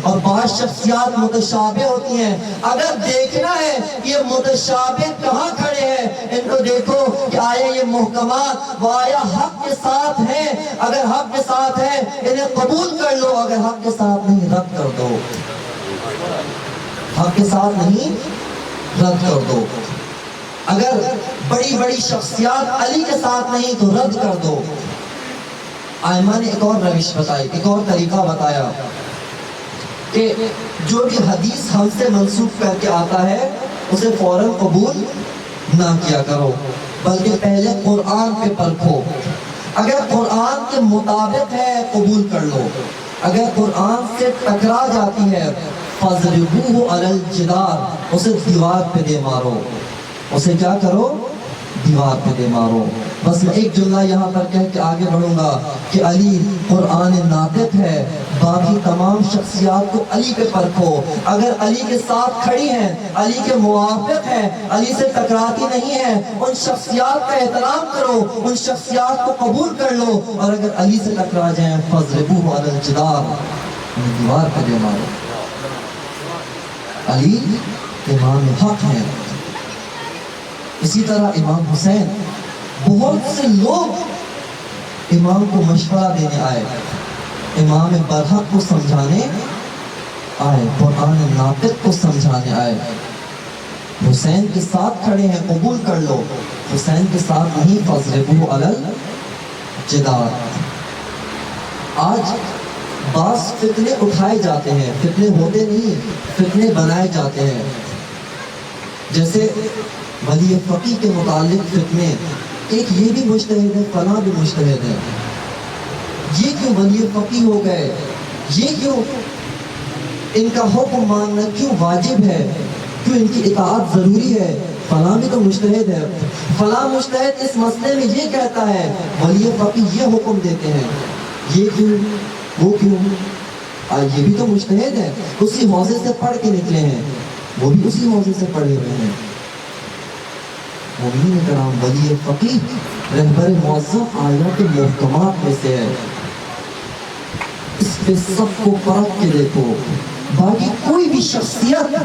اور بعض شخصیات متشابہ ہوتی ہیں. اگر دیکھنا ہے یہ متشابہ کہاں کھڑے ہیں، ان کو دیکھو کہ آیا یہ محکمات وہ آیا حق کے ساتھ ہیں. اگر حق کے ساتھ ہے انہیں قبول کر لو، اگر حق کے ساتھ نہیں رد کر دو. حق کے ساتھ نہیں رد کر دو. اگر بڑی بڑی شخصیات علی کے ساتھ نہیں تو رد کر دو. آئمہ نے ایک اور روش بتائی، ایک اور طریقہ بتایا کہ جو بھی حدیث ہم سے منسوخ کر کے آتا ہے اسے فوراً قبول نہ کیا کرو، بلکہ پہلے قرآن پہ پرکھو، اگر قرآن کے مطابق ہے قبول کر لو، اگر قرآن سے ٹکرا جاتی ہے فَضْرِبُوهُ عَلَى الْجِدَارِ، اسے دیوار پہ دے مارو، اسے کیا کرو؟ دیوار پہ دے مارو۔ بس میں ایک جملہ یہاں پر کہہ کے آگے بڑھوں گا کہ علی قرآن ناطق ہے، باقی تمام شخصیات کو علی پہ پرکھو، اگر علی کے ساتھ کھڑی ہیں، علی کے موافق ہیں، علی سے ٹکراتی نہیں ہیں، ان شخصیات کا احترام کرو، ان شخصیات کو قبول کر لو، اور اگر علی سے ٹکرا جائیں فَضْرِبُوهُ عَلَى الْجِدَارِ، دیوار پہ دے مارو۔ علی امام حق ہیں۔ اسی طرح امام حسین، بہت سے لوگ امام کو مشورہ دینے آئے، امام برحق کو سمجھانے آئے، قرآن ناطق کو سمجھانے آئے، حسین کے ساتھ کھڑے ہیں قبول کر لو، حسین کے ساتھ نہیں فَضْرِبُوهُ عَلَى الْجِدَارِ۔ آج بعض فتنے اٹھائے جاتے ہیں، فتنے ہوتے نہیں، فتنے بنائے جاتے ہیں، جیسے ولی فقیہ کے متعلق فتنے، ایک یہ بھی مجتہد ہے، فلاں بھی مجتہد ہے، یہ کیوں ولی فقیہ ہو گئے، یہ کیوں ان کا حکم ماننا کیوں واجب ہے، کیوں ان کی اطاعت ضروری ہے، فلاں بھی تو مجتہد ہے، فلاں مجتہد اس مسئلے میں یہ کہتا ہے، ولی فقیہ یہ حکم دیتے ہیں، یہ کیوں، وہ کیوں، یہ بھی تو مجتہد ہے، اسی حوزے سے پڑھ کے نکلے ہیں، وہ بھی اسی حوزے سے پڑھے ہوئے ہیں۔ مومنین کرام، ولی فقیہ رہبر معظم آیات محکمات میں سے ہے، اس پہ سب کو پرکھ کے دیکھو، باقی کوئی بھی شخصیت،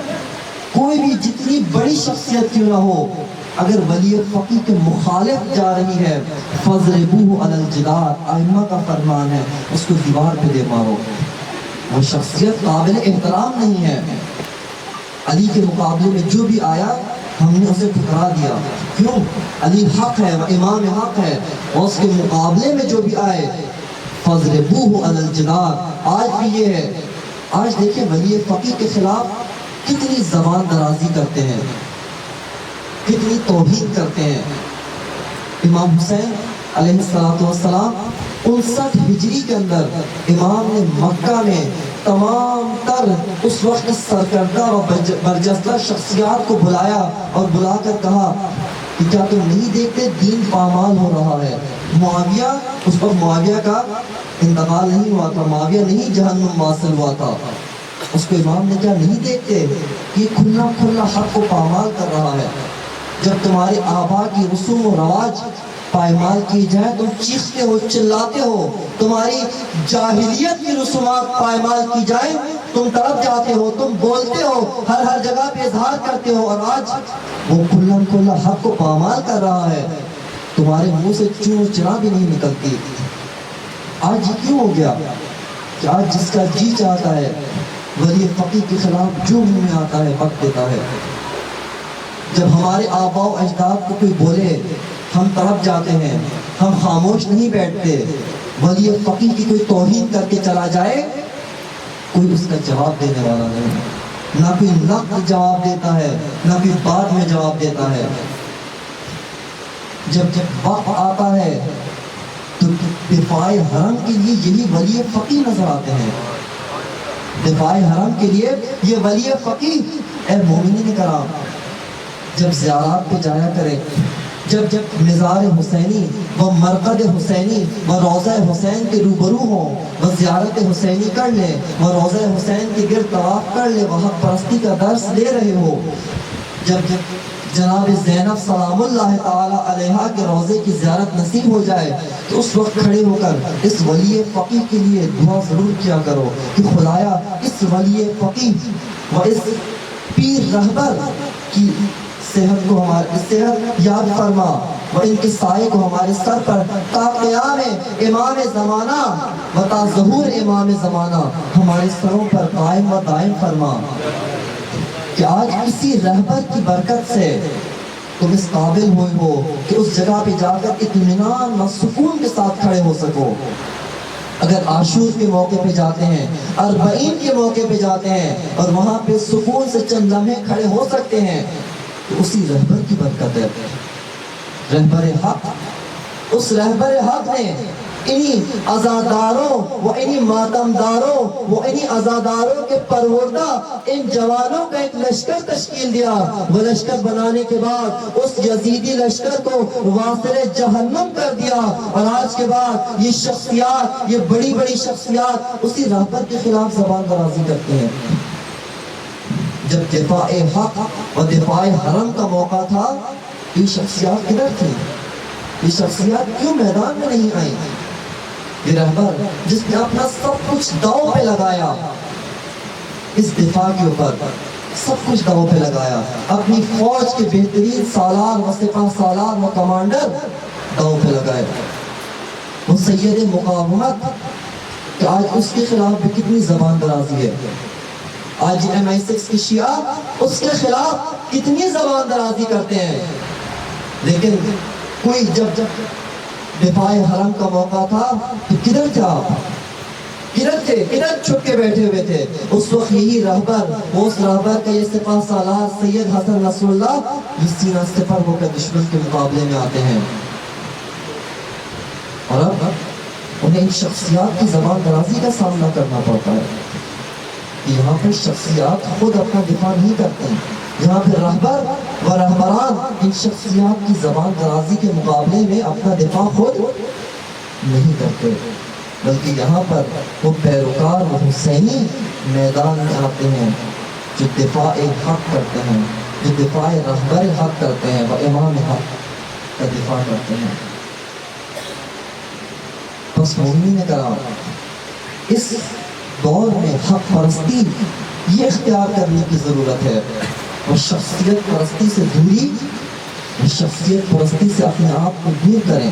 کوئی بھی جتنی بڑی شخصیت کیوں نہ ہو، اگر ولی فقیہ کے مخالف جا رہی ہے فَضْرِبُوهُ عَلَى الْجِدَارِ، آئمہ کا فرمان ہے، اس کو دیوار پہ دے مارو، وہ شخصیت قابل احترام نہیں ہے۔ علی کے مقابلے میں جو بھی آیا ہم نے اسے ٹھکرا دیا، کیوں؟ علی حق ہے، وہ امام حق ہے، اور اس کے مقابلے میں جو بھی آئے فَضْرِبُوهُ عَلَى الْجِدَارِ۔ آج بھی یہ ہے، آج دیکھیں ولی فقیہ کے خلاف کتنی زبان درازی کرتے ہیں، کتنی توہین کرتے ہیں۔ امام حسین علیہ السلام 59 ہجری کے اندر امام نے مکہ میں تمام تر اس وقت سرکردہ و برجستہ شخصیات کو بلایا اور بلا کر کہا کہ کیا تم نہیں دیکھتے دین پامال ہو رہا ہے؟ معاویہ، اس وقت معاویہ کا انتقال نہیں ہوا تھا، معاویہ نہیں جہنم واصل ہوا تھا، اس کو امام نے کیا نہیں دیکھتے کہ کھلا کھلا حق کو پامال کر رہا ہے؟ جب تمہارے آبا کی رسوم و رواج پائمال کی جائے تم چیختے ہو، چلاتے ہو، تمہاری جاہلیت کی رسومات پائمال کی جائے تم تڑپ جاتے ہو، تم بولتے ہو، ہر جگہ پہ اظہار کرتے ہو، اور آج وہ کھلا کھلا حق کو پامال کر رہا ہے، تمہارے منہ سے چون چرا بھی نہیں نکلتی۔ آج یہ کیوں ہو گیا کہ آج جس کا جی چاہتا ہے ولی فقیہ کے خلاف جو منہ میں آتا ہے بک دیتا ہے۔ جب ہمارے آباء و اجداد کو کوئی بولے ہم تڑپ جاتے ہیں، ہم خاموش نہیں بیٹھتے، ولی فقیہ کی کوئی توہین کر کے چلا جائے کوئی اس کا جواب دینے والا نہیں، نہ کوئی نقد جواب دیتا ہے، نہ کوئی بعد میں جواب دیتا ہے۔ جب وقت آتا ہے تو دفاع حرم کے لیے یہی ولی فقیہ نظر آتے ہیں، دفاع حرم کے لیے یہ ولی فقیہ۔ اے مومنین کرام، جب زیارات پہ جایا کرے، جب مزار حسینی و مرقد حسینی و روضہ حسین کے روبرو ہوں، وہ زیارت حسینی کر لیں، وہ روضہ حسین کے گرد طواف کر لیں، وہ حق پرستی کا درس لے رہے ہو، جب جناب زینب سلام اللہ تعالی علیہا کے روضے کی زیارت نصیب ہو جائے تو اس وقت کھڑے ہو کر اس ولی فقیہ کے لیے دعا ضرور کیا کرو کہ خدایا اس ولی فقیہ و اس پیر رہبر کی صحت کو ہمارے صحت یاد فرما، و ان کے سائے کو ہمارے سر پر تا قیام امام زمانہ و تا ظہور امام زمانہ ہمارے سروں پر قائم و دائم فرما، کہ آج کسی رہبر کی برکت سے تم اس قابل ہوئے ہو کہ اس جگہ پہ جا کر اطمینان و سکون کے ساتھ کھڑے ہو سکو۔ اگر عاشور کے موقع پہ جاتے ہیں، اربعین کے موقع پہ جاتے ہیں اور وہاں پہ سکون سے چند لمحے کھڑے ہو سکتے ہیں تو اسی رہبر کی برکت ہے۔ رہبر حق، اس رہبر حق نے انہی عزاداروں و انہی ماتمداروں و انہی عزاداروں کے پروردہ ان جوانوں کا ایک لشکر تشکیل دیا۔ وہ لشکر بنانے کے بعد اس یزیدی لشکر کو واصل جہنم کر دیا، اور آج کے بعد یہ شخصیات، یہ بڑی بڑی شخصیات اسی رہبر کے خلاف زبان درازی کرتے ہیں۔ جب دفاع حق و دفاع حرم کا موقع تھا، یہ شخصیات کدھر تھی؟ یہ شخصیات کیوں میدان میں نہیں آئی؟ یہ رہبر جس نے اپنا سب کچھ داؤ پہ لگایا، اس دفاع کے اوپر سب کچھ داؤ پہ لگایا، اپنی فوج کے بہترین سالار و سپاہ سالار و کمانڈر داؤ پہ لگائے۔ وہ سید مقاومت کہ آج اس کے خلاف بھی کتنی زبان درازی ہے، آج MI6 کی شیعہ اس کے خلاف کتنی زبان درازی کرتے ہیں، لیکن کوئی جب دفاع حرم کا موقع تھا تو کدھر تھے آپ؟ کدھر تھے؟ کدھر چھپ کے بیٹھے ہوئے تھے؟ اس وقت یہی رہبر، وہ اس رہبر کا یہ سپاہ سالار سید حسن نصر اللہ، یہ سینہ سپر ہو کر دشمن کے مقابلے میں آتے ہیں، اور اب انہیں ان شخصیات کی زبان درازی کا سامنا کرنا پڑتا ہے۔ یہاں پر شخصیات خود اپنا دفاع نہیں کرتے، یہاں پہ رہبر و رہبران ان شخصیات کی زبان درازی کے مقابلے میں اپنا دفاع خود نہیں کرتے، بلکہ یہاں پر وہ پیروکار و حسینی میدان میں آتے ہیں جو دفاع حق کرتے ہیں، جو دفاع رہبر حق کرتے ہیں، وہ امام حق کا دفاع کرتے ہیں۔ بس مومنین کرام، اس دور میں حق پرستی یہ اختیار کرنے کی ضرورت ہے، اور شخصیت پرستی سے دوری، شخصیت پرستی سے اپنے آپ کو دور کریں۔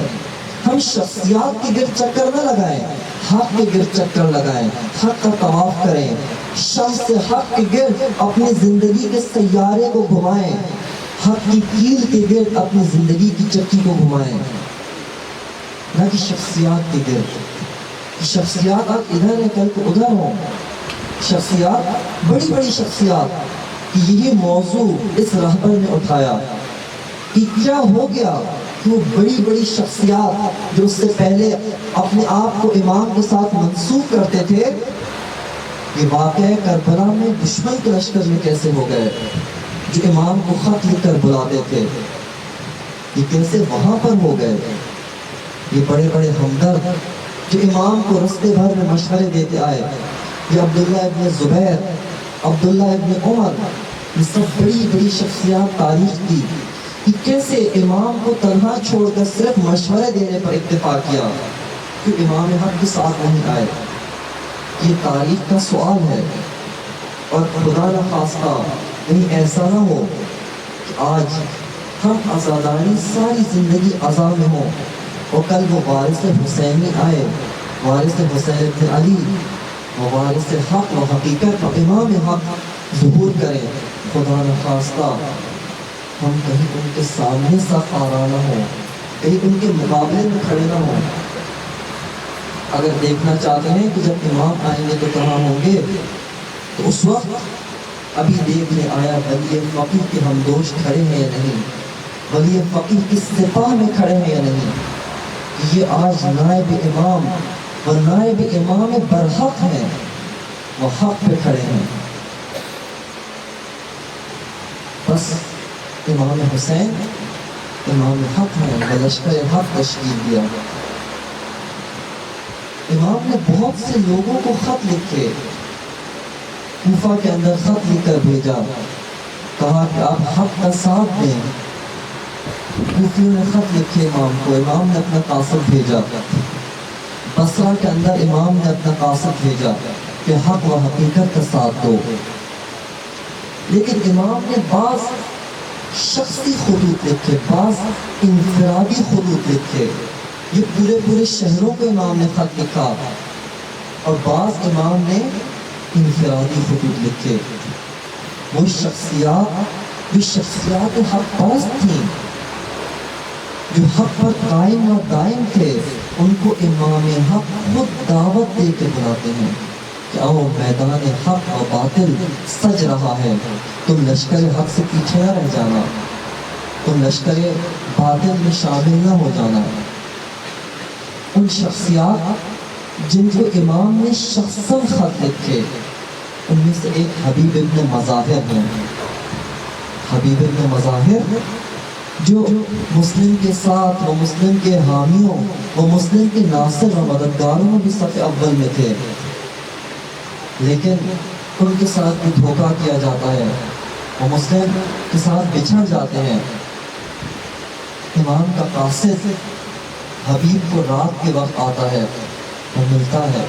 ہم شخصیات کے گرد چکر نہ لگائیں، حق کے گرد چکر لگائیں، حق کا طواف کریں، شمس سے حق کے گرد اپنی زندگی کے سیارے کو گھمائیں، حق کی کیل کے گرد اپنی زندگی کی چکی کو گھمائیں، نہ کہ شخصیات کے گرد۔ شخصیات آپ ادھر ہیں کل کو ادھر ہوں، شخصیات بڑی بڑی شخصیات، یہی موضوع اس رہبر نے اٹھایا کہ کیا ہو گیا کہ وہ بڑی بڑی شخصیات جو اس سے پہلے اپنے آپ کو امام کے ساتھ منسوب کرتے تھے، یہ واقعہ کربلا میں دشمن کے لشکر میں کیسے ہو گئے؟ جو امام کو خط لکھ کر بلاتے تھے، یہ کیسے وہاں پر ہو گئے؟ یہ بڑے بڑے ہمدرد جو امام کو رستے بھر میں مشورے دیتے آئے، یہ عبداللہ ابن زبیر، عبداللہ ابن عمر، یہ سب بڑی بڑی شخصیات تاریخ کی، کہ کیسے امام کو تنہا چھوڑ کر صرف مشورے دینے پر اکتفا کیا، کہ امام حق کے ساتھ نہیں آئے۔ یہ تاریخ کا سوال ہے، اور خدا نہ خواستہ کہیں ایسا نہ ہو کہ آج ہم عزاداری ساری زندگی عزا میں ہوں، اور کل وہ وارث حسینی آئے، وارث حسین بن علی، وہ وارث حق و حقیقت و امام حق ظہور کریں۔ خدا نخواستہ ہم کہیں ان کے سامنے صف آرا نہ ہوں، کہیں ان کے مقابلے میں کھڑے نہ ہوں۔ اگر دیکھنا چاہتے ہیں کہ جب امام آئیں گے تو کہاں ہوں گے، تو اس وقت ابھی دیکھنے آیا ولی فقیہ کے ہمدوش کھڑے ہیں یا نہیں، ولی فقیہ کی سپاہ میں کھڑے ہیں یا نہیں۔ یہ آج نائب امام و نائب امام برحق ہیں، وہ حق پہ کھڑے ہیں۔ بس امام حسین امام حق ہیں، لشکر حق تشکیل دیا۔ امام نے بہت سے لوگوں کو خط لکھے، کوفہ کے اندر خط لکھ کر بھیجا، کہا کہ آپ حق کا ساتھ دیں۔ کوفیوں نے خط لکھے امام کو، امام نے اپنا قاصد بھیجا۔ بصرہ کے اندر امام نے اپنا قاصد بھیجا کہ حق و حقیقت کا ساتھ دو۔ لیکن امام نے بعض شخصی خطوط لکھے، بعض انفرادی خطوط لکھے، یہ پورے پورے شہروں کو امام نے خط لکھا، اور بعض امام نے انفرادی خطوط لکھے۔ وہ شخصیات حق پرست تھیں، جو حق پر قائم و دائم تھے، ان کو امام حق خود دعوت دے کے بلاتے ہیں کہ آؤ میدان حق و باطل سج رہا ہے، تم لشکر حق سے پیچھے نہ رہ جانا، تم لشکر باطل میں شامل نہ ہو جانا۔ ان شخصیات جن کو امام نے شخصاً خط لکھے، ان میں سے ایک حبیب ابن مظاہر ہیں۔ حبیب ابن مظاہر جو مسلم کے ساتھ و مسلم کے حامیوں و مسلم کے ناصر و مددگاروں میں بھی صف اول میں تھے، لیکن ان کے ساتھ بھی دھوکہ کیا جاتا ہے، وہ مسلم کے ساتھ بچھڑ جاتے ہیں۔ امام کا قاصد حبیب کو رات کے وقت آتا ہے اور ملتا ہے،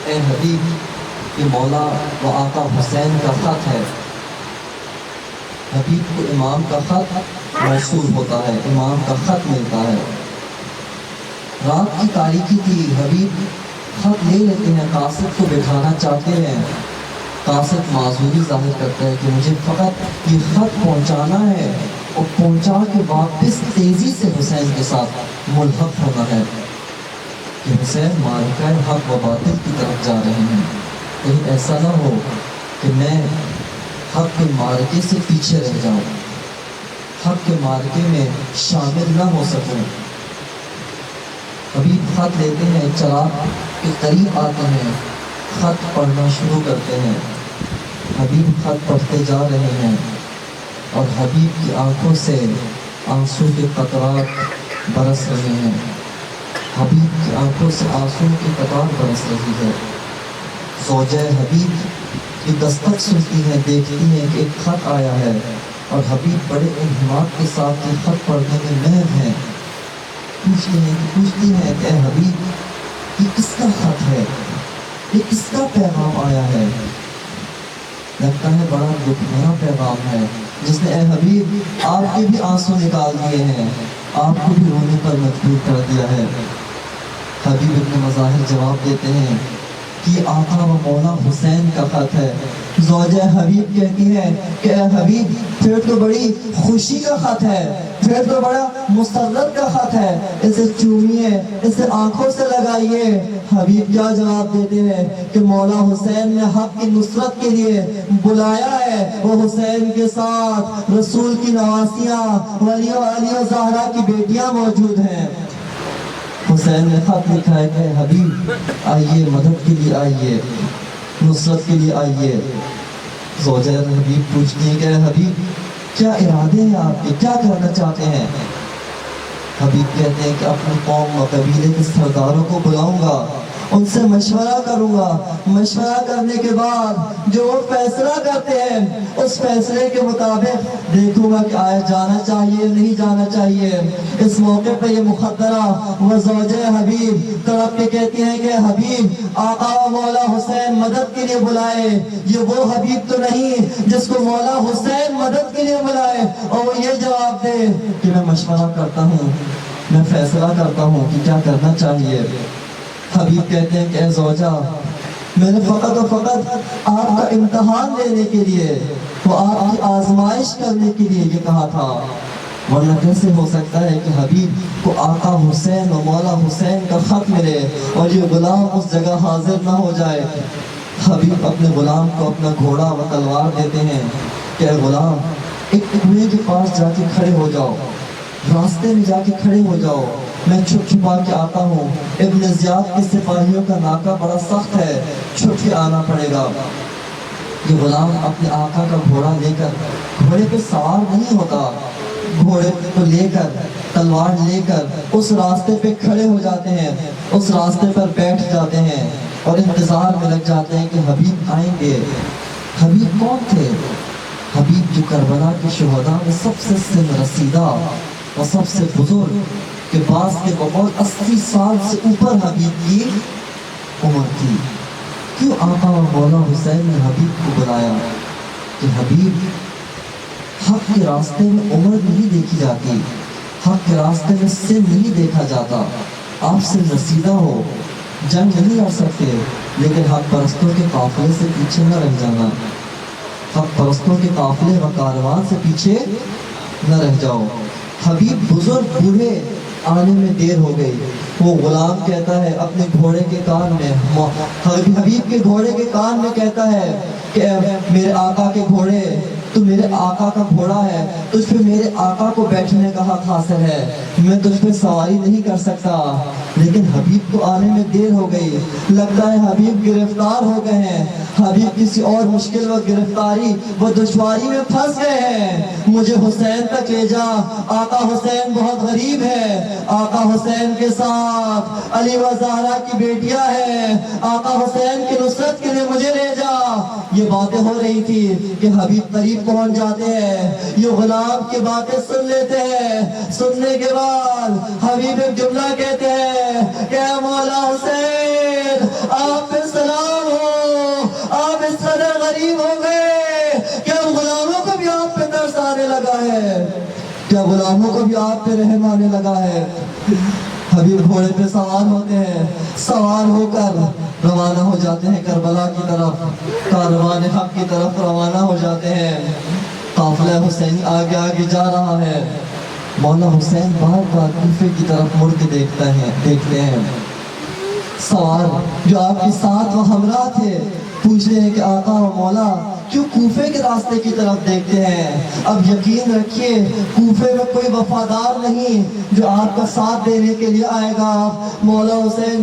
اے حبیب، یہ مولا و آقا حسین کا خط ہے۔ حبیب کو امام کا خط موصول ہوتا ہے، امام کا خط ملتا ہے۔ رات کی تاریکی تھی، حبیب خط لے لیتے ہیں، قاصد کو بٹھانا چاہتے ہیں۔ قاصد معذوری ظاہر کرتا ہے کہ مجھے فقط یہ خط پہنچانا ہے اور پہنچا کے واپس تیزی سے حسین کے ساتھ ملحق ہونا ہے کہ حسین معرکہ حق و باطل کی طرف جا رہے ہیں، کہیں ایسا نہ ہو کہ میں حق کے معرکے سے پیچھے رہ جاؤں، حق کے معرکے میں شامل نہ ہو سکوں۔ حبیب خط لیتے ہیں، چراغ کے قریب آتے ہیں، خط پڑھنا شروع کرتے ہیں۔ حبیب خط پڑھتے جا رہے ہیں اور حبیب کی آنکھوں سے آنسو کے قطرات برس رہے ہیں، حبیب کی آنکھوں سے آنسو کی قطار برس رہی ہے۔ زوجہ حبیب کی دستک سنتی ہے، دیکھتی ہے کہ ایک خط آیا ہے اور حبیب بڑے اہتمام کے ساتھ یہ خط پڑھنے میں محو ہیں۔ پوچھتی ہیں کہ اے حبیب، یہ کس کا خط ہے، یہ کس کا پیغام آیا ہے؟ لگتا ہے بڑا دکھ بھرا پیغام ہے جس نے اے حبیب آپ کے بھی آنسو نکال دیے ہیں، آپ کو بھی رونے پر مجبور کر دیا ہے۔ حبیب ابن مظاہر جواب دیتے ہیں کہ آقا و مولا حسین کا خط ہے۔ زوجہ حبیب کہتی ہے کہ اے حبیب، پھر تو بڑی خوشی کا خط ہے، پھر تو بڑا مسرت کا خط ہے، اسے چومیے، اسے آنکھوں سے لگائیے۔ حبیب کیا جواب دیتے ہیں کہ مولا حسین نے حق کی نصرت کے لیے بلایا ہے، وہ حسین کے ساتھ رسول کی نواسیاں، علی و زہرا کی بیٹیاں موجود ہیں۔ حسین نے خط لکھا ہے کہ حبیب آئیے، مدد کے لیے آئیے، نصرت کے لیے آئیے۔ زوجہ حبیب پوچھتی ہے کہ حبیب کیا ارادے ہیں آپ کے، کیا کرنا چاہتے ہیں؟ حبیب کہتے ہیں کہ اپنی قوم و قبیلے کے سرداروں کو بلاؤں گا، ان سے مشورہ کروں گا، مشورہ کرنے کے بعد جو وہ فیصلہ کرتے ہیں اس فیصلے کے مطابق دیکھوں گا کہ آیا جانا چاہیے نہیں جانا چاہیے۔ اس موقع پہ یہ مخدرہ و زوجہ حبیب طرف کے کہتی ہیں کہ حبیب آقا و مولا حسین مدد کے لیے بلائے، یہ وہ حبیب تو نہیں جس کو مولا حسین مدد کے لیے بلائے اور وہ یہ جواب دے کہ میں مشورہ کرتا ہوں، میں فیصلہ کرتا ہوں کہ کیا کرنا چاہیے۔ حبیب کہتے ہیں کہ اے زوجہ، میں نے فقط و فقط آپ کا امتحان لینے کے لیے، وہ آپ کی آزمائش کرنے کے لیے یہ کہا تھا، ورنہ کیسے ہو سکتا ہے کہ حبیب کو آقا حسین و مولا حسین کا خط ملے اور یہ غلام اس جگہ حاضر نہ ہو جائے۔ حبیب اپنے غلام کو اپنا گھوڑا و تلوار دیتے ہیں کہ اے غلام، ایک کنویں کے پاس جا کے کھڑے ہو جاؤ، راستے میں جا کے کھڑے ہو جاؤ، میں چھپ چھپا کے آتا ہوں، ابن زیاد کے سپاہیوں کا ناکہ بڑا سخت ہے، چھپ کے آنا پڑے گا۔ یہ غلام اپنے آقا کا گھوڑا لے کر، گھوڑے پہ سوار نہیں ہوتا، گھوڑے کو لے کر، تلوار لے کر اس راستے پہ کھڑے ہو جاتے ہیں، اس راستے پر بیٹھ جاتے ہیں اور انتظار میں لگ جاتے ہیں کہ حبیب آئیں گے۔ حبیب کون تھے؟ حبیب جو کربلا کے شہداء میں سب سے سن رسیدہ اور سب سے بزرگ کے پاس کے بقول 80 سال سے اوپر حبیب کی عمر تھی۔ کیوں آقا و مولا حسین نے حبیب کو بلایا؟ کہ حبیب، حق کے راستے میں عمر نہیں دیکھی جاتی، حق کے راستے میں سن نہیں دیکھا جاتا، آپ سے رسیدہ ہو، جنگ نہیں لڑ سکتے لیکن حق پرستوں کے قافلے سے پیچھے نہ رہ جانا، حق پرستوں کے قافلے و کاروان سے پیچھے نہ رہ جاؤ۔ حبیب بزرگ بوڑھے آنے میں دیر ہو گئی۔ وہ غلام کہتا ہے اپنے گھوڑے کے کان میں، حبیب کے گھوڑے کے کان میں کہتا ہے کہ میرے آقا کے گھوڑے، تو میرے آقا کا گھوڑا ہے، تجھ پہ میرے آقا کو بیٹھنے کا حق حاصل ہے، میں تجھ پہ سواری نہیں کر سکتا۔ لیکن حبیب کو آنے میں دیر ہو گئی، لگتا ہے حبیب گرفتار ہو گئے ہیں، حبیب کسی اور مشکل و گرفتاری و دشواری میں پھنس گئے ہیں، مجھے حسین تک لے جا، آقا حسین بہت غریب ہے، آقا حسین کے ساتھ علی و زہرا کی بیٹیاں ہیں، آقا حسین کی نصرت کے لیے مجھے لے جا۔ یہ باتیں ہو رہی تھی کہ حبیب قریب پہنچ جاتے ہیں، یہ غلام کی باتیں سن لیتے ہیں، سننے کے بعد حبیب ایک جملہ کہتے ہیں کہ اے مولا حسین آپ پہ سلام ہو، آپ اس قدر غریب ہو گئے کہ اب غلاموں کو بھی آپ پہ ترس آنے لگا ہے، کیا غلاموں کو بھی آپ پہ رحم آنے لگا ہے۔ حبیب گھوڑے پہ سوار ہوتے ہیں، سوار ہو کر روانہ ہو جاتے ہیں کربلا کی طرف، کاروان حق کی طرف روانہ ہو جاتے ہیں۔ قافلہ حسین آگے آگے جا رہا ہے، مولا حسین بار بار کوفے کی طرف مڑ کے دیکھتے ہیں۔ سوار جو آپ کے ساتھ و ہمراہ تھے پوچھ رہے ہیں کہ آقا و مولا کیوں کوفے کے راستے کی طرف دیکھتے ہیں؟ اب یقین رکھیے کوفے میں کوئی وفادار نہیں جو آپ کا ساتھ دینے کے لیے آئے گا۔ مولا حسین